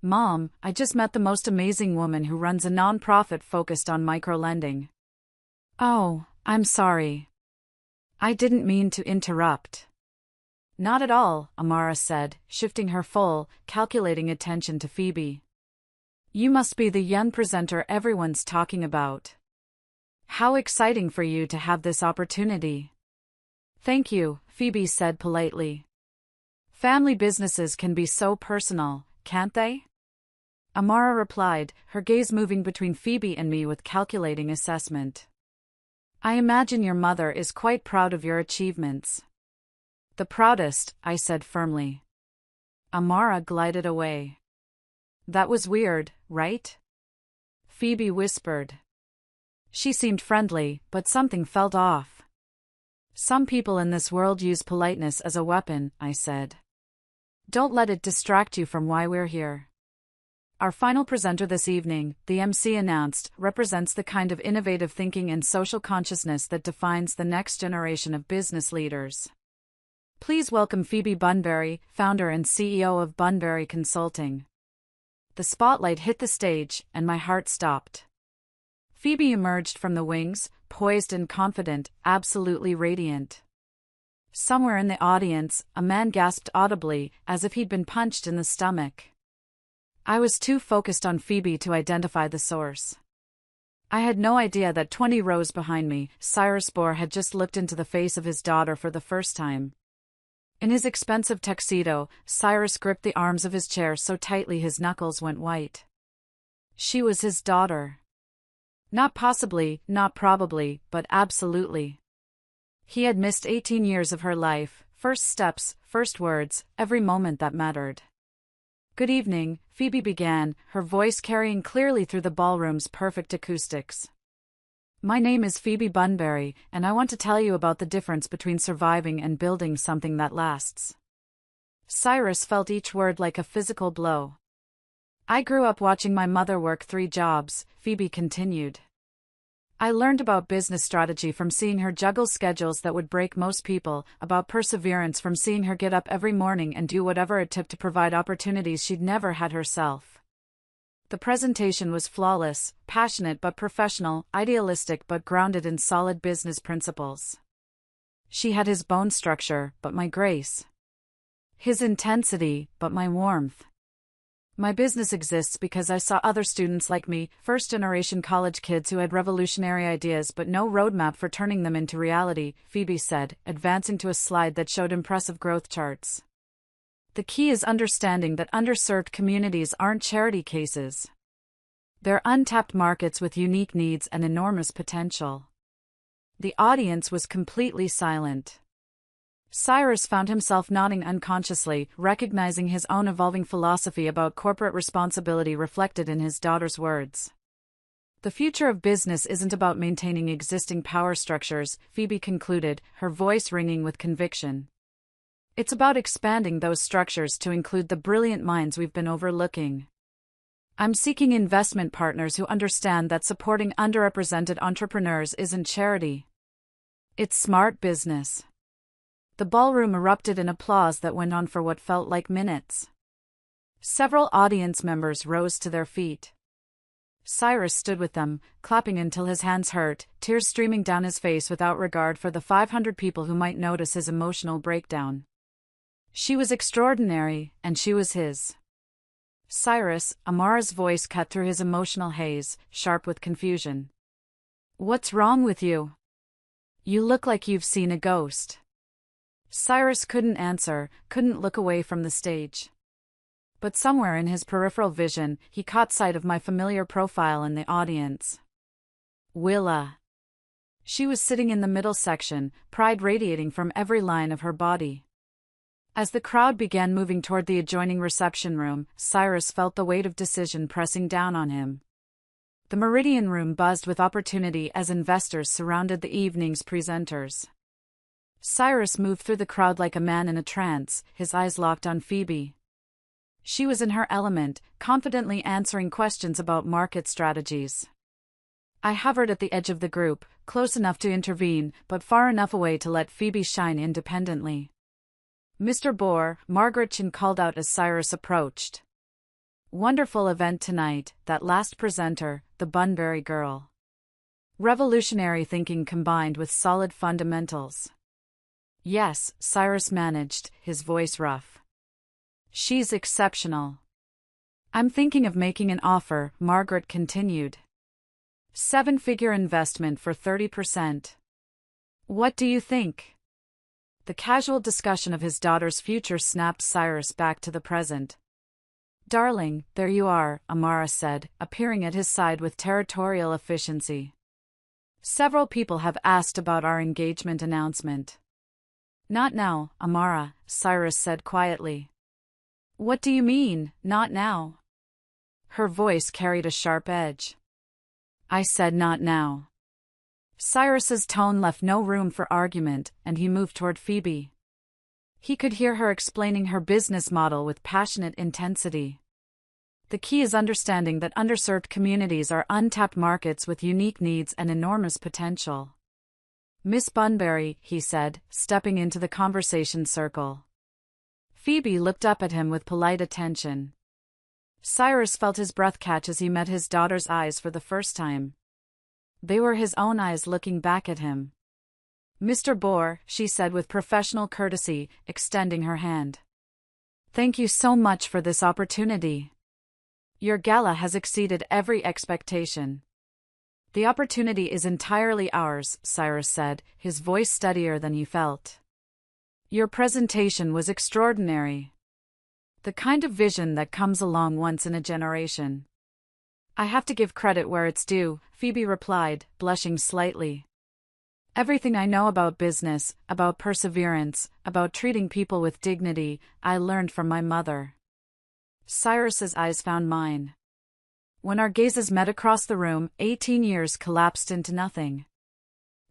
"Mom, I just met the most amazing woman who runs a non-profit focused on microlending." "Oh, I'm sorry. I didn't mean to interrupt." "Not at all," Amara said, shifting her full, calculating attention to Phoebe. "You must be the young presenter everyone's talking about. How exciting for you to have this opportunity." "Thank you," Phoebe said politely. "Family businesses can be so personal, can't they?" Amara replied, her gaze moving between Phoebe and me with calculating assessment. "I imagine your mother is quite proud of your achievements." "The proudest," I said firmly. Amara glided away. "That was weird, right?" Phoebe whispered. She seemed friendly, but something felt off. "Some people in this world use politeness as a weapon," I said. "Don't let it distract you from why we're here." Our final presenter this evening, the MC announced, represents the kind of innovative thinking and social consciousness that defines the next generation of business leaders. Please welcome Phoebe Bunbury, founder and CEO of Bunbury Consulting. The spotlight hit the stage, and my heart stopped. Phoebe emerged from the wings, poised and confident, absolutely radiant. Somewhere in the audience, a man gasped audibly, as if he'd been punched in the stomach. I was too focused on Phoebe to identify the source. I had no idea that 20 rows behind me, Cyrus Bohr had just looked into the face of his daughter for the first time. In his expensive tuxedo, Cyrus gripped the arms of his chair so tightly his knuckles went white. She was his daughter. Not possibly, not probably, but absolutely. He had missed 18 years of her life, first steps, first words, every moment that mattered. Good evening, Phoebe began, her voice carrying clearly through the ballroom's perfect acoustics. My name is Phoebe Bunbury, and I want to tell you about the difference between surviving and building something that lasts. Cyrus felt each word like a physical blow. I grew up watching my mother work 3 jobs, Phoebe continued. I learned about business strategy from seeing her juggle schedules that would break most people, about perseverance from seeing her get up every morning and do whatever it took to provide opportunities she'd never had herself. The presentation was flawless, passionate but professional, idealistic but grounded in solid business principles. She had his bone structure, but my grace. His intensity, but my warmth. My business exists because I saw other students like me, first-generation college kids who had revolutionary ideas but no roadmap for turning them into reality, Phoebe said, advancing to a slide that showed impressive growth charts. The key is understanding that underserved communities aren't charity cases. They're untapped markets with unique needs and enormous potential. The audience was completely silent. Cyrus found himself nodding unconsciously, recognizing his own evolving philosophy about corporate responsibility reflected in his daughter's words. The future of business isn't about maintaining existing power structures, Phoebe concluded, her voice ringing with conviction. It's about expanding those structures to include the brilliant minds we've been overlooking. I'm seeking investment partners who understand that supporting underrepresented entrepreneurs isn't charity. It's smart business. The ballroom erupted in applause that went on for what felt like minutes. Several audience members rose to their feet. Cyrus stood with them, clapping until his hands hurt, tears streaming down his face without regard for the 500 people who might notice his emotional breakdown. She was extraordinary, and she was his. Cyrus, Amara's voice cut through his emotional haze, sharp with confusion. What's wrong with you? You look like you've seen a ghost. Cyrus couldn't answer, couldn't look away from the stage. But somewhere in his peripheral vision, he caught sight of my familiar profile in the audience. Willa. She was sitting in the middle section, pride radiating from every line of her body. As the crowd began moving toward the adjoining reception room, Cyrus felt the weight of decision pressing down on him. The Meridian Room buzzed with opportunity as investors surrounded the evening's presenters. Cyrus moved through the crowd like a man in a trance, his eyes locked on Phoebe. She was in her element, confidently answering questions about market strategies. I hovered at the edge of the group, close enough to intervene, but far enough away to let Phoebe shine independently. Mr. Bohr, Margaret Chin called out as Cyrus approached. Wonderful event tonight, that last presenter, the Bunbury girl. Revolutionary thinking combined with solid fundamentals. Yes, Cyrus managed, his voice rough. She's exceptional. I'm thinking of making an offer, Margaret continued. 7-figure investment for 30%. What do you think? The casual discussion of his daughter's future snapped Cyrus back to the present. Darling, there you are, Amara said, appearing at his side with territorial efficiency. Several people have asked about our engagement announcement. Not now, Amara, Cyrus said quietly. What do you mean, not now? Her voice carried a sharp edge. I said not now. Cyrus's tone left no room for argument, and he moved toward Phoebe. He could hear her explaining her business model with passionate intensity. The key is understanding that underserved communities are untapped markets with unique needs and enormous potential. Miss Bunbury, he said, stepping into the conversation circle. Phoebe looked up at him with polite attention. Cyrus felt his breath catch as he met his daughter's eyes for the first time. They were his own eyes looking back at him. Mr. Bohr, she said with professional courtesy, extending her hand. Thank you so much for this opportunity. Your gala has exceeded every expectation. The opportunity is entirely ours, Cyrus said, his voice steadier than he felt. Your presentation was extraordinary. The kind of vision that comes along once in a generation. I have to give credit where it's due, Phoebe replied, blushing slightly. Everything I know about business, about perseverance, about treating people with dignity, I learned from my mother. Cyrus's eyes found mine. When our gazes met across the room, 18 years collapsed into nothing.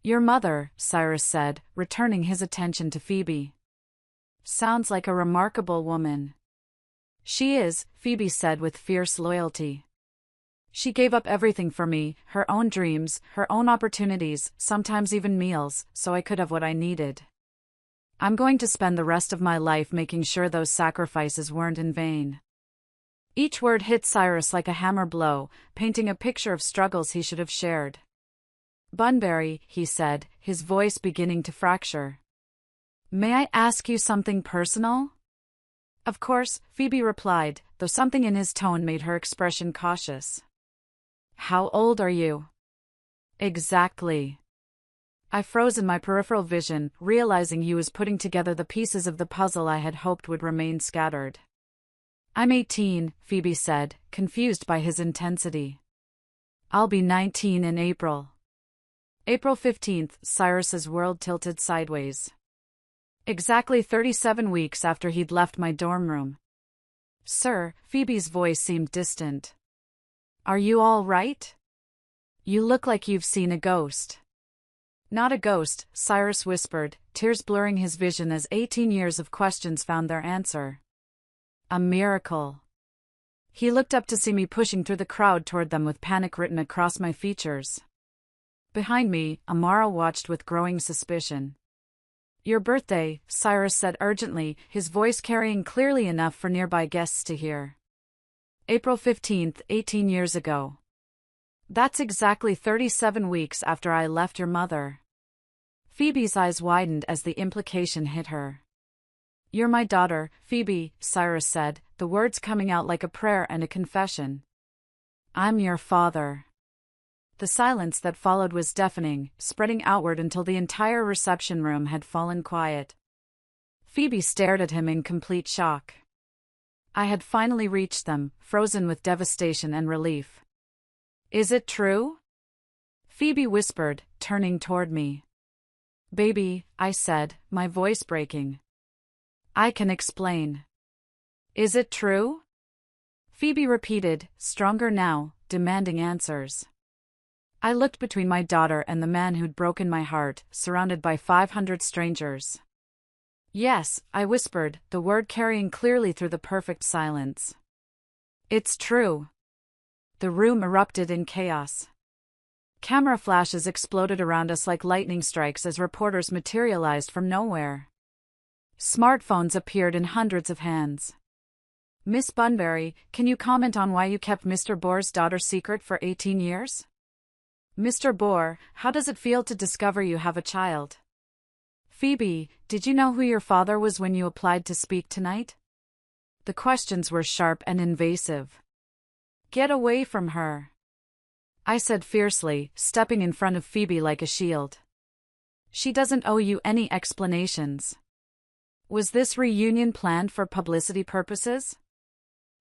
Your mother, Cyrus said, returning his attention to Phoebe. Sounds like a remarkable woman. She is, Phoebe said with fierce loyalty. She gave up everything for me, her own dreams, her own opportunities, sometimes even meals, so I could have what I needed. I'm going to spend the rest of my life making sure those sacrifices weren't in vain. Each word hit Cyrus like a hammer blow, painting a picture of struggles he should have shared. Bunbury, he said, his voice beginning to fracture. May I ask you something personal? Of course, Phoebe replied, though something in his tone made her expression cautious. How old are you? Exactly. I froze in my peripheral vision, realizing he was putting together the pieces of the puzzle I had hoped would remain scattered. I'm 18, Phoebe said, confused by his intensity. I'll be 19 in April. April 15th, Cyrus's world tilted sideways. Exactly 37 weeks after he'd left my dorm room. Sir, Phoebe's voice seemed distant. Are you all right? You look like you've seen a ghost. Not a ghost, Cyrus whispered, tears blurring his vision as 18 years of questions found their answer. A miracle. He looked up to see me pushing through the crowd toward them with panic written across my features. Behind me, Amara watched with growing suspicion. Your birthday, Cyrus said urgently, his voice carrying clearly enough for nearby guests to hear. April 15th, 18 years ago. That's exactly 37 weeks after I left your mother. Phoebe's eyes widened as the implication hit her. You're my daughter, Phoebe, Cyrus said, the words coming out like a prayer and a confession. I'm your father. The silence that followed was deafening, spreading outward until the entire reception room had fallen quiet. Phoebe stared at him in complete shock. I had finally reached them, frozen with devastation and relief. Is it true? Phoebe whispered, turning toward me. Baby, I said, my voice breaking. I can explain. Is it true? Phoebe repeated, stronger now, demanding answers. I looked between my daughter and the man who'd broken my heart, surrounded by 500 strangers. Yes, I whispered, the word carrying clearly through the perfect silence. It's true. The room erupted in chaos. Camera flashes exploded around us like lightning strikes as reporters materialized from nowhere. Smartphones appeared in hundreds of hands. Miss Bunbury, can you comment on why you kept Mr. Bohr's daughter secret for 18 years? Mr. Bohr, how does it feel to discover you have a child? Phoebe, did you know who your father was when you applied to speak tonight? The questions were sharp and invasive. Get away from her, I said fiercely, stepping in front of Phoebe like a shield. She doesn't owe you any explanations. Was this reunion planned for publicity purposes?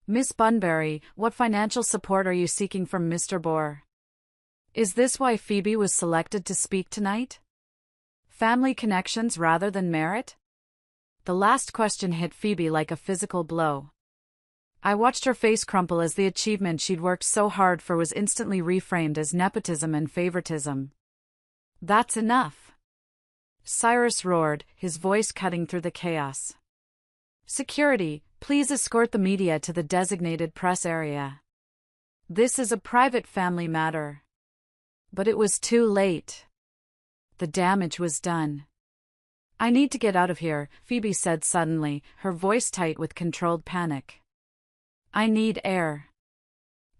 Miss Bunbury, what financial support are you seeking from Mr. Bohr? Is this why Phoebe was selected to speak tonight? Family connections rather than merit? The last question hit Phoebe like a physical blow. I watched her face crumple as the achievement she'd worked so hard for was instantly reframed as nepotism and favoritism. That's enough, Cyrus roared, his voice cutting through the chaos. Security, Please escort the media to the designated press area. This is a private family matter. But it was too late. The damage was done. I need to get out of here, Phoebe said suddenly, her voice tight with controlled panic. I need air.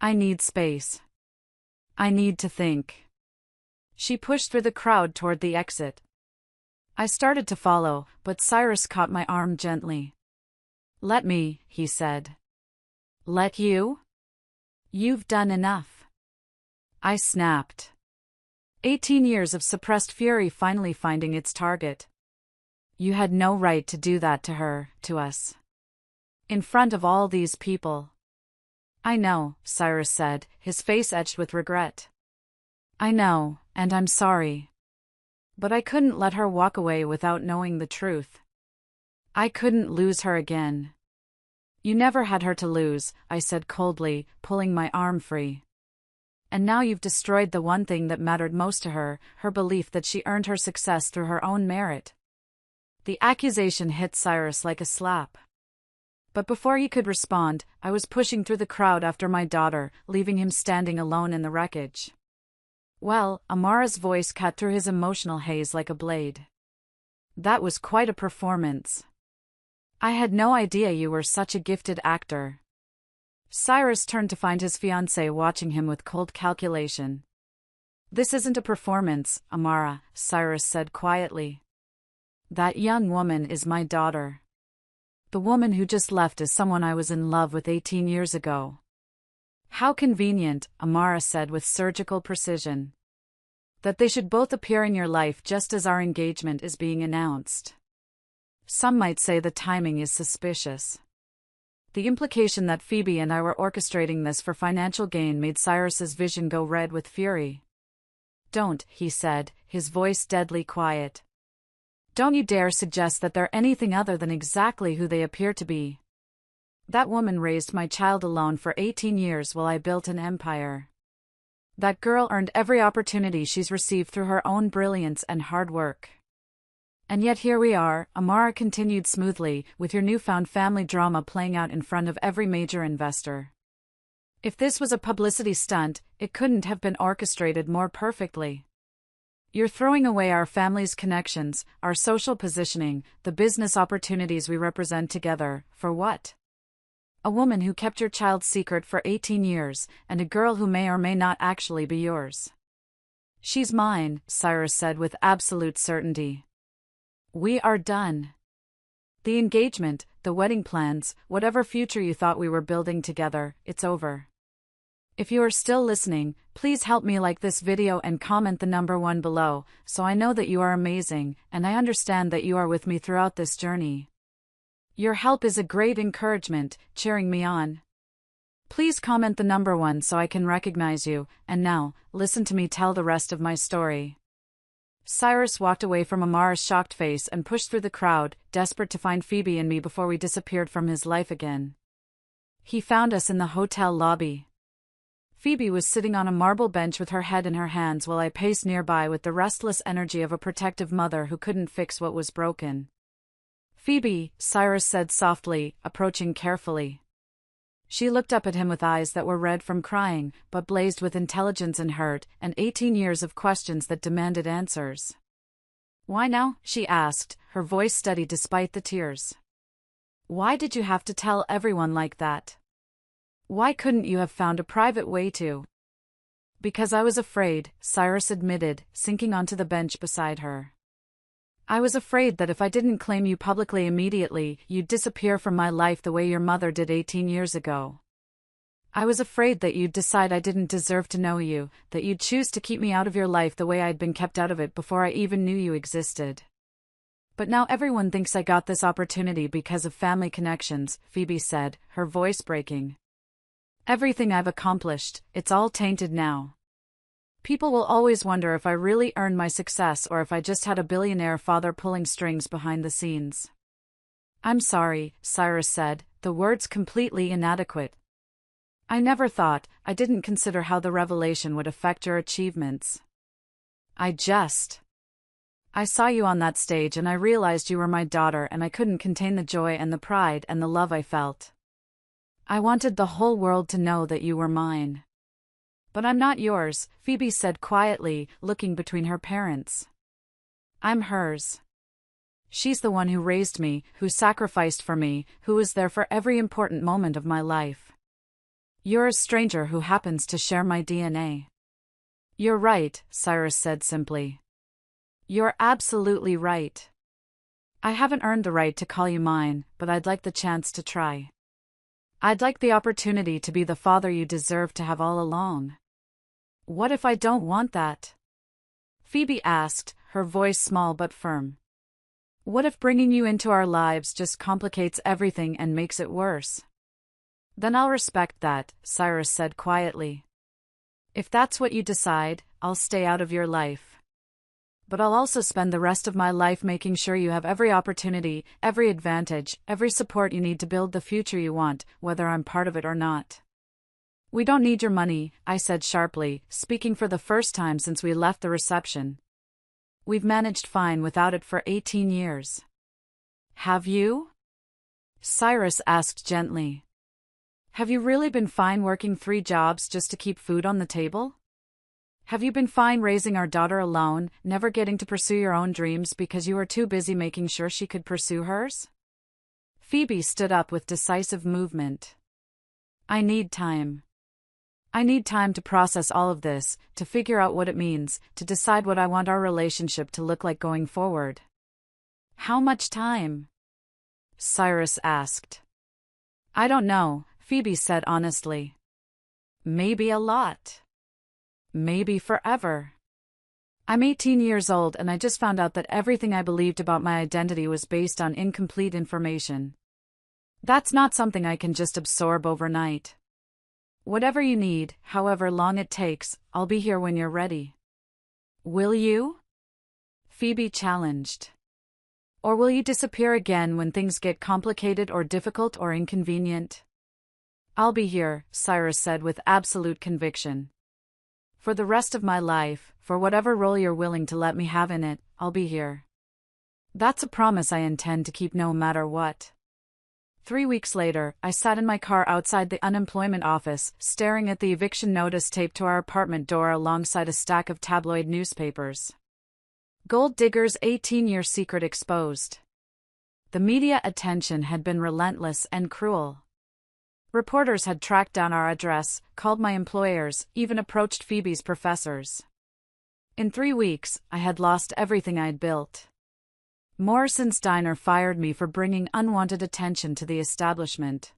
I need space. I need to think. She pushed through the crowd toward the exit. I started to follow, but Cyrus caught my arm gently. Let me, he said. Let you? You've done enough. I snapped. 18 years of suppressed fury finally finding its target. You had no right to do that to her, to us. In front of all these people. I know, Cyrus said, his face etched with regret. I know, and I'm sorry. But I couldn't let her walk away without knowing the truth. I couldn't lose her again. You never had her to lose, I said coldly, pulling my arm free. And now you've destroyed the one thing that mattered most to her, her belief that she earned her success through her own merit. The accusation hit Cyrus like a slap. But before he could respond, I was pushing through the crowd after my daughter, leaving him standing alone in the wreckage. Well, Amara's voice cut through his emotional haze like a blade. That was quite a performance. I had no idea you were such a gifted actor. Cyrus turned to find his fiancée watching him with cold calculation. This isn't a performance, Amara, Cyrus said quietly. That young woman is my daughter. The woman who just left is someone I was in love with 18 years ago. How convenient, Amara said with surgical precision. That they should both appear in your life just as our engagement is being announced. Some might say the timing is suspicious. The implication that Phoebe and I were orchestrating this for financial gain made Cyrus's vision go red with fury. Don't, he said, his voice deadly quiet. Don't you dare suggest that they're anything other than exactly who they appear to be. That woman raised my child alone for 18 years while I built an empire. That girl earned every opportunity she's received through her own brilliance and hard work. And yet here we are, Amara continued smoothly, with your newfound family drama playing out in front of every major investor. If this was a publicity stunt, it couldn't have been orchestrated more perfectly. You're throwing away our family's connections, our social positioning, the business opportunities we represent together, for what? A woman who kept your child's secret for 18 years, and a girl who may or may not actually be yours. She's mine, Cyrus said with absolute certainty. We are done. The engagement, the wedding plans, whatever future you thought we were building together, it's over. If you are still listening, please help me like this video and comment the number 1 below, so I know that you are amazing, and I understand that you are with me throughout this journey. Your help is a great encouragement, cheering me on. Please comment the number 1 so I can recognize you, and now, listen to me tell the rest of my story. Cyrus walked away from Amara's shocked face and pushed through the crowd, desperate to find Phoebe and me before we disappeared from his life again. He found us in the hotel lobby. Phoebe was sitting on a marble bench with her head in her hands while I paced nearby with the restless energy of a protective mother who couldn't fix what was broken. Phoebe, Cyrus said softly, approaching carefully. She looked up at him with eyes that were red from crying, but blazed with intelligence and hurt, and 18 years of questions that demanded answers. Why now? She asked, her voice steady despite the tears. Why did you have to tell everyone like that? Why couldn't you have found a private way to? Because I was afraid, Cyrus admitted, sinking onto the bench beside her. I was afraid that if I didn't claim you publicly immediately, you'd disappear from my life the way your mother did 18 years ago. I was afraid that you'd decide I didn't deserve to know you, that you'd choose to keep me out of your life the way I'd been kept out of it before I even knew you existed. But now everyone thinks I got this opportunity because of family connections, Phoebe said, her voice breaking. Everything I've accomplished, it's all tainted now. People will always wonder if I really earned my success or if I just had a billionaire father pulling strings behind the scenes. I'm sorry, Cyrus said, the words completely inadequate. I never thought, I didn't consider how the revelation would affect your achievements. I I saw you on that stage and I realized you were my daughter and I couldn't contain the joy and the pride and the love I felt. I wanted the whole world to know that you were mine. But I'm not yours, Phoebe said quietly, looking between her parents. I'm hers. She's the one who raised me, who sacrificed for me, who was there for every important moment of my life. You're a stranger who happens to share my DNA. You're right, Cyrus said simply. You're absolutely right. I haven't earned the right to call you mine, but I'd like the chance to try. I'd like the opportunity to be the father you deserve to have all along. What if I don't want that? Phoebe asked, her voice small but firm. What if bringing you into our lives just complicates everything and makes it worse? Then I'll respect that, Cyrus said quietly. If that's what you decide, I'll stay out of your life. But I'll also spend the rest of my life making sure you have every opportunity, every advantage, every support you need to build the future you want, whether I'm part of it or not. We don't need your money, I said sharply, speaking for the first time since we left the reception. We've managed fine without it for 18 years. Have you? Cyrus asked gently. Have you really been fine working 3 jobs just to keep food on the table? Have you been fine raising our daughter alone, never getting to pursue your own dreams because you were too busy making sure she could pursue hers? Phoebe stood up with decisive movement. I need time. I need time to process all of this, to figure out what it means, to decide what I want our relationship to look like going forward. How much time? Cyrus asked. I don't know, Phoebe said honestly. Maybe a lot. Maybe forever. I'm 18 years old and I just found out that everything I believed about my identity was based on incomplete information. That's not something I can just absorb overnight. Whatever you need, however long it takes, I'll be here when you're ready. Will you? Phoebe challenged. Or will you disappear again when things get complicated or difficult or inconvenient? I'll be here, Cyrus said with absolute conviction. For the rest of my life, for whatever role you're willing to let me have in it, I'll be here. That's a promise I intend to keep no matter what. 3 weeks later, I sat in my car outside the unemployment office, staring at the eviction notice taped to our apartment door alongside a stack of tabloid newspapers. Gold Digger's 18-year secret exposed. The media attention had been relentless and cruel. Reporters had tracked down our address, called my employers, even approached Phoebe's professors. In 3 weeks, I had lost everything I'd built. Morrison's Diner fired me for bringing unwanted attention to the establishment.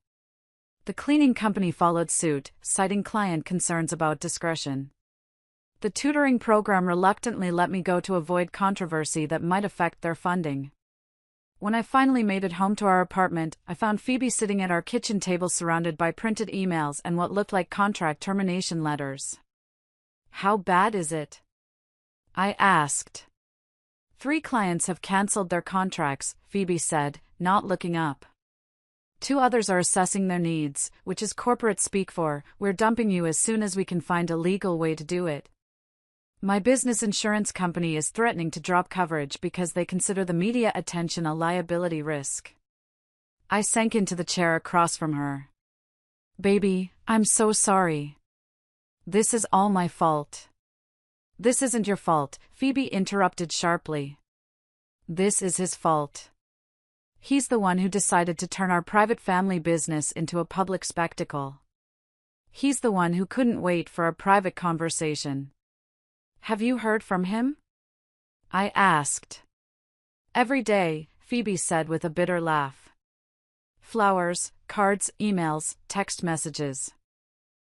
The cleaning company followed suit, citing client concerns about discretion. The tutoring program reluctantly let me go to avoid controversy that might affect their funding. When I finally made it home to our apartment, I found Phoebe sitting at our kitchen table surrounded by printed emails and what looked like contract termination letters. How bad is it? I asked. 3 clients have cancelled their contracts, Phoebe said, not looking up. 2 others are assessing their needs, which is corporate speak for, we're dumping you as soon as we can find a legal way to do it. My business insurance company is threatening to drop coverage because they consider the media attention a liability risk. I sank into the chair across from her. Baby, I'm so sorry. This is all my fault. This isn't your fault, Phoebe interrupted sharply. This is his fault. He's the one who decided to turn our private family business into a public spectacle. He's the one who couldn't wait for a private conversation. Have you heard from him? I asked. Every day, Phoebe said with a bitter laugh. Flowers, cards, emails, text messages.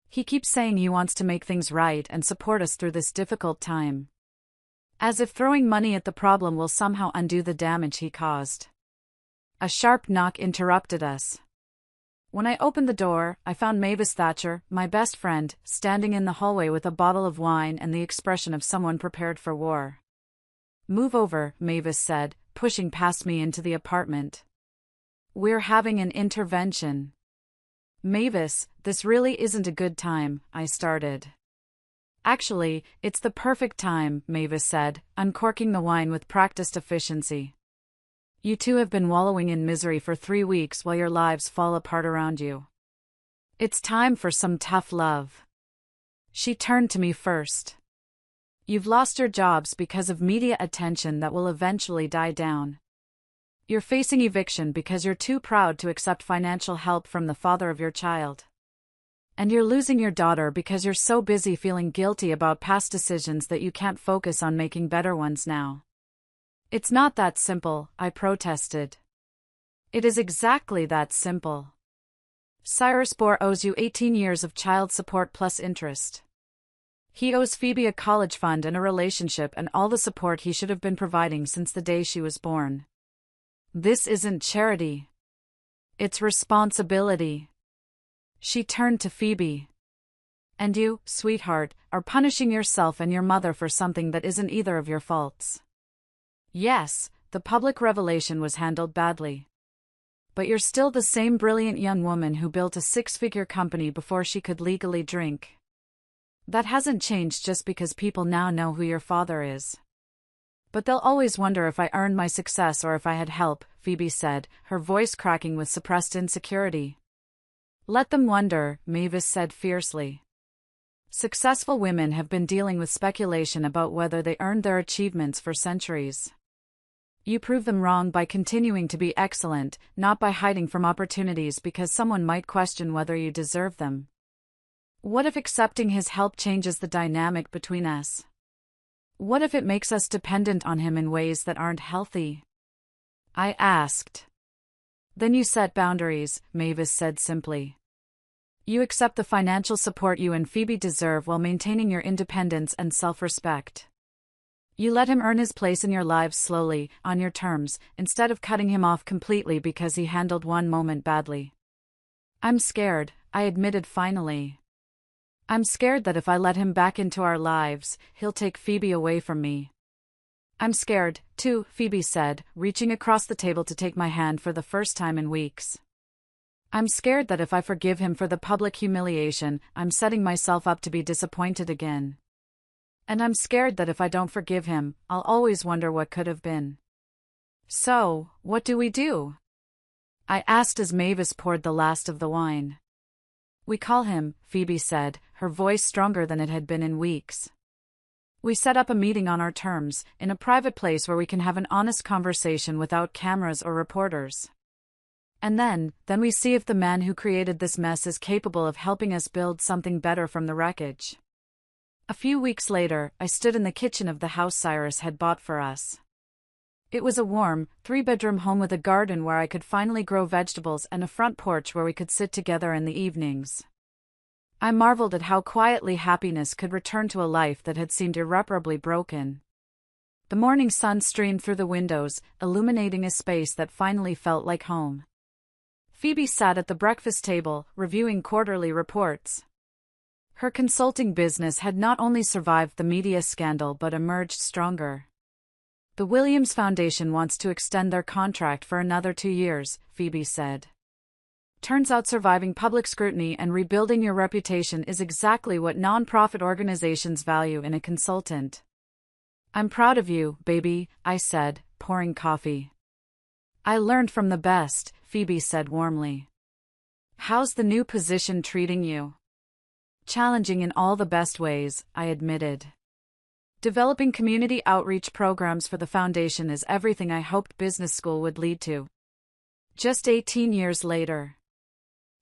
He keeps saying he wants to make things right and support us through this difficult time. As if throwing money at the problem will somehow undo the damage he caused. A sharp knock interrupted us. When I opened the door, I found Mavis Thatcher, my best friend, standing in the hallway with a bottle of wine and the expression of someone prepared for war. Move over, Mavis said, pushing past me into the apartment. We're having an intervention. Mavis, this really isn't a good time, I started. Actually, it's the perfect time, Mavis said, uncorking the wine with practiced efficiency. You two have been wallowing in misery for 3 weeks while your lives fall apart around you. It's time for some tough love. She turned to me first. You've lost your jobs because of media attention that will eventually die down. You're facing eviction because you're too proud to accept financial help from the father of your child. And you're losing your daughter because you're so busy feeling guilty about past decisions that you can't focus on making better ones now. It's not that simple, I protested. It is exactly that simple. Cyrus Bohr owes you 18 years of child support plus interest. He owes Phoebe a college fund and a relationship and all the support he should have been providing since the day she was born. This isn't charity. It's responsibility. She turned to Phoebe. And you, sweetheart, are punishing yourself and your mother for something that isn't either of your faults. Yes, the public revelation was handled badly. But you're still the same brilliant young woman who built a 6-figure company before she could legally drink. That hasn't changed just because people now know who your father is. But they'll always wonder if I earned my success or if I had help, Phoebe said, her voice cracking with suppressed insecurity. Let them wonder, Mavis said fiercely. Successful women have been dealing with speculation about whether they earned their achievements for centuries. You prove them wrong by continuing to be excellent, not by hiding from opportunities because someone might question whether you deserve them. What if accepting his help changes the dynamic between us? What if it makes us dependent on him in ways that aren't healthy? I asked. Then you set boundaries, Mavis said simply. You accept the financial support you and Phoebe deserve while maintaining your independence and self-respect. You let him earn his place in your lives slowly, on your terms, instead of cutting him off completely because he handled one moment badly. I'm scared, I admitted finally. I'm scared that if I let him back into our lives, he'll take Phoebe away from me. I'm scared, too, Phoebe said, reaching across the table to take my hand for the first time in weeks. I'm scared that if I forgive him for the public humiliation, I'm setting myself up to be disappointed again. And I'm scared that if I don't forgive him, I'll always wonder what could have been. So, what do we do? I asked as Mavis poured the last of the wine. We call him, Phoebe said, her voice stronger than it had been in weeks. We set up a meeting on our terms, in a private place where we can have an honest conversation without cameras or reporters. And then we see if the man who created this mess is capable of helping us build something better from the wreckage. A few weeks later, I stood in the kitchen of the house Cyrus had bought for us. It was a warm, 3-bedroom home with a garden where I could finally grow vegetables and a front porch where we could sit together in the evenings. I marveled at how quietly happiness could return to a life that had seemed irreparably broken. The morning sun streamed through the windows, illuminating a space that finally felt like home. Phoebe sat at the breakfast table, reviewing quarterly reports. Her consulting business had not only survived the media scandal but emerged stronger. The Williams Foundation wants to extend their contract for another 2 years, Phoebe said. Turns out surviving public scrutiny and rebuilding your reputation is exactly what nonprofit organizations value in a consultant. I'm proud of you, baby, I said, pouring coffee. I learned from the best, Phoebe said warmly. How's the new position treating you? Challenging in all the best ways, I admitted. Developing community outreach programs for the foundation is everything I hoped business school would lead to. Just 18 years later.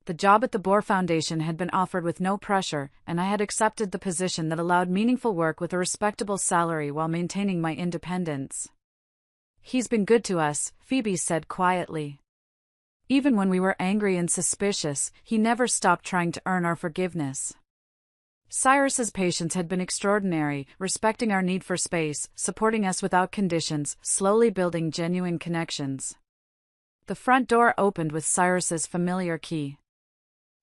The job at the Bohr Foundation had been offered with no pressure, and I had accepted the position that allowed meaningful work with a respectable salary while maintaining my independence. He's been good to us, Phoebe said quietly. Even when we were angry and suspicious, he never stopped trying to earn our forgiveness. Cyrus's patience had been extraordinary, respecting our need for space, supporting us without conditions, slowly building genuine connections. The front door opened with Cyrus's familiar key.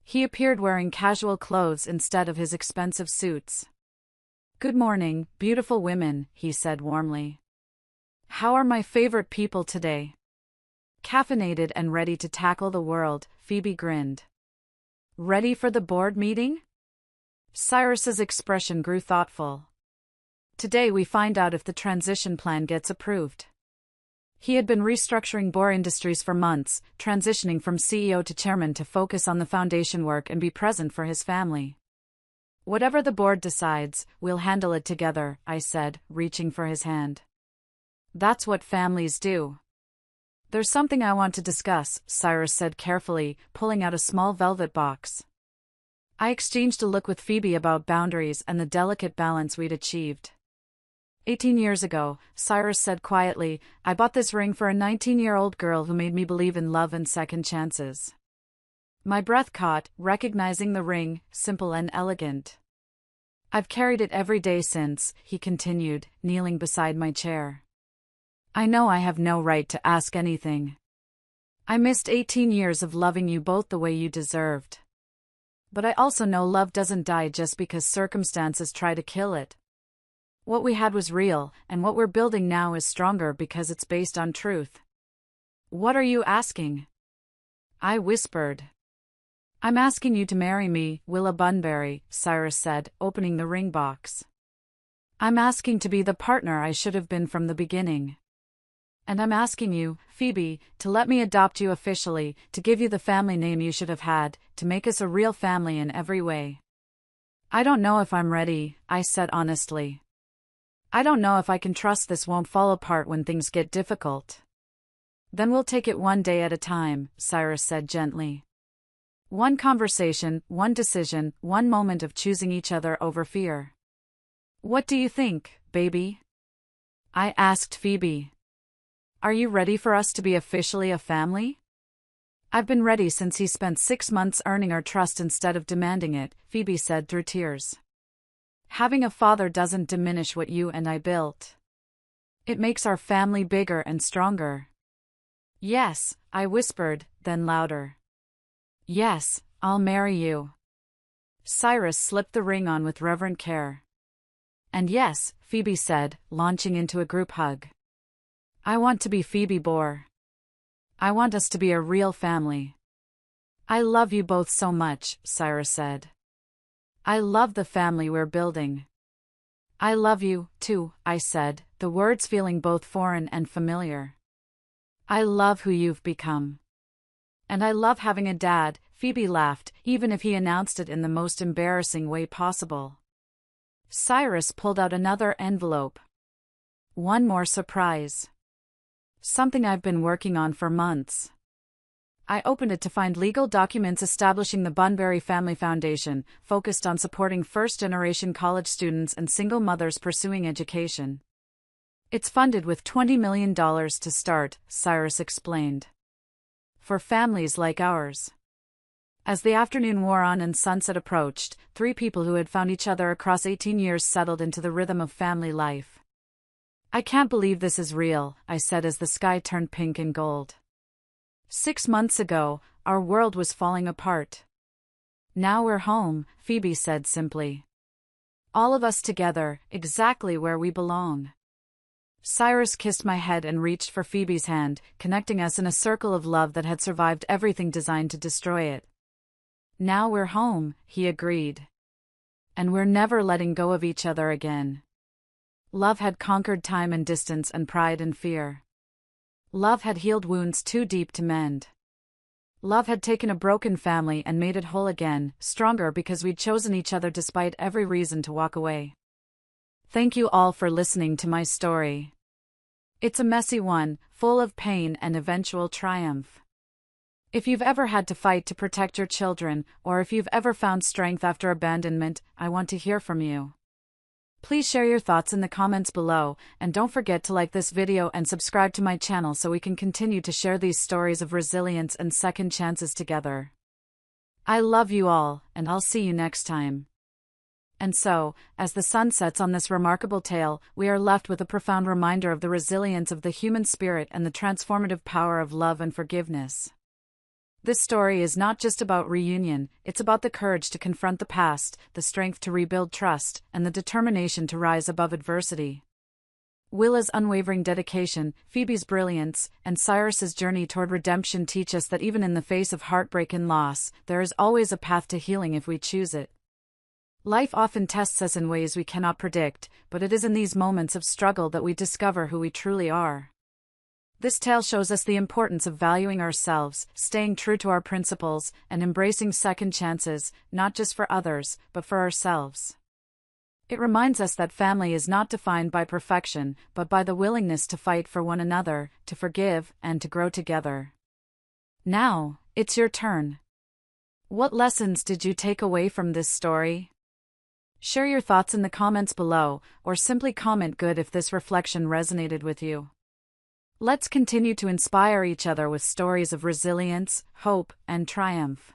He appeared wearing casual clothes instead of his expensive suits. Good morning, beautiful women, he said warmly. How are my favorite people today? Caffeinated and ready to tackle the world, Phoebe grinned. Ready for the board meeting? Cyrus's expression grew thoughtful. Today we find out if the transition plan gets approved. He had been restructuring Bohr Industries for months, transitioning from CEO to chairman to focus on the foundation work and be present for his family. Whatever the board decides, we'll handle it together, I said, reaching for his hand. That's what families do. There's something I want to discuss, Cyrus said carefully, pulling out a small velvet box. I exchanged a look with Phoebe about boundaries and the delicate balance we'd achieved. 18 years ago, Cyrus said quietly, I bought this ring for a 19-year-old girl who made me believe in love and second chances. My breath caught, recognizing the ring, simple and elegant. I've carried it every day since, he continued, kneeling beside my chair. I know I have no right to ask anything. I missed 18 years of loving you both the way you deserved. But I also know love doesn't die just because circumstances try to kill it. What we had was real, and what we're building now is stronger because it's based on truth. What are you asking? I whispered. I'm asking you to marry me, Willa Bunbury, Cyrus said, opening the ring box. I'm asking to be the partner I should have been from the beginning. And I'm asking you, Phoebe, to let me adopt you officially, to give you the family name you should have had, to make us a real family in every way. I don't know if I'm ready, I said honestly. I don't know if I can trust this won't fall apart when things get difficult. Then we'll take it one day at a time, Cyrus said gently. One conversation, one decision, one moment of choosing each other over fear. What do you think, baby? I asked Phoebe. Are you ready for us to be officially a family? I've been ready since he spent 6 months earning our trust instead of demanding it, Phoebe said through tears. Having a father doesn't diminish what you and I built. It makes our family bigger and stronger. Yes, I whispered, then louder. Yes, I'll marry you. Cyrus slipped the ring on with reverent care. And yes, Phoebe said, launching into a group hug. I want to be Phoebe Bohr. I want us to be a real family. I love you both so much, Cyrus said. I love the family we're building. I love you, too, I said, the words feeling both foreign and familiar. I love who you've become. And I love having a dad, Phoebe laughed, even if he announced it in the most embarrassing way possible. Cyrus pulled out another envelope. One more surprise. Something I've been working on for months. I opened it to find legal documents establishing the Bunbury Family Foundation, focused on supporting first-generation college students and single mothers pursuing education. It's funded with $20 million to start, Cyrus explained. For families like ours. As the afternoon wore on and sunset approached, 3 people who had found each other across 18 years settled into the rhythm of family life. I can't believe this is real, I said as the sky turned pink and gold. 6 months ago, our world was falling apart. Now we're home, Phoebe said simply. All of us together, exactly where we belong. Cyrus kissed my head and reached for Phoebe's hand, connecting us in a circle of love that had survived everything designed to destroy it. Now we're home, he agreed. And we're never letting go of each other again. Love had conquered time and distance and pride and fear. Love had healed wounds too deep to mend. Love had taken a broken family and made it whole again, stronger because we'd chosen each other despite every reason to walk away. Thank you all for listening to my story. It's a messy one, full of pain and eventual triumph. If you've ever had to fight to protect your children, or if you've ever found strength after abandonment, I want to hear from you. Please share your thoughts in the comments below, and don't forget to like this video and subscribe to my channel so we can continue to share these stories of resilience and second chances together. I love you all, and I'll see you next time. And so, as the sun sets on this remarkable tale, we are left with a profound reminder of the resilience of the human spirit and the transformative power of love and forgiveness. This story is not just about reunion, it's about the courage to confront the past, the strength to rebuild trust, and the determination to rise above adversity. Willa's unwavering dedication, Phoebe's brilliance, and Cyrus's journey toward redemption teach us that even in the face of heartbreak and loss, there is always a path to healing if we choose it. Life often tests us in ways we cannot predict, but it is in these moments of struggle that we discover who we truly are. This tale shows us the importance of valuing ourselves, staying true to our principles, and embracing second chances, not just for others, but for ourselves. It reminds us that family is not defined by perfection, but by the willingness to fight for one another, to forgive, and to grow together. Now, it's your turn. What lessons did you take away from this story? Share your thoughts in the comments below, or simply comment good if this reflection resonated with you. Let's continue to inspire each other with stories of resilience, hope, and triumph.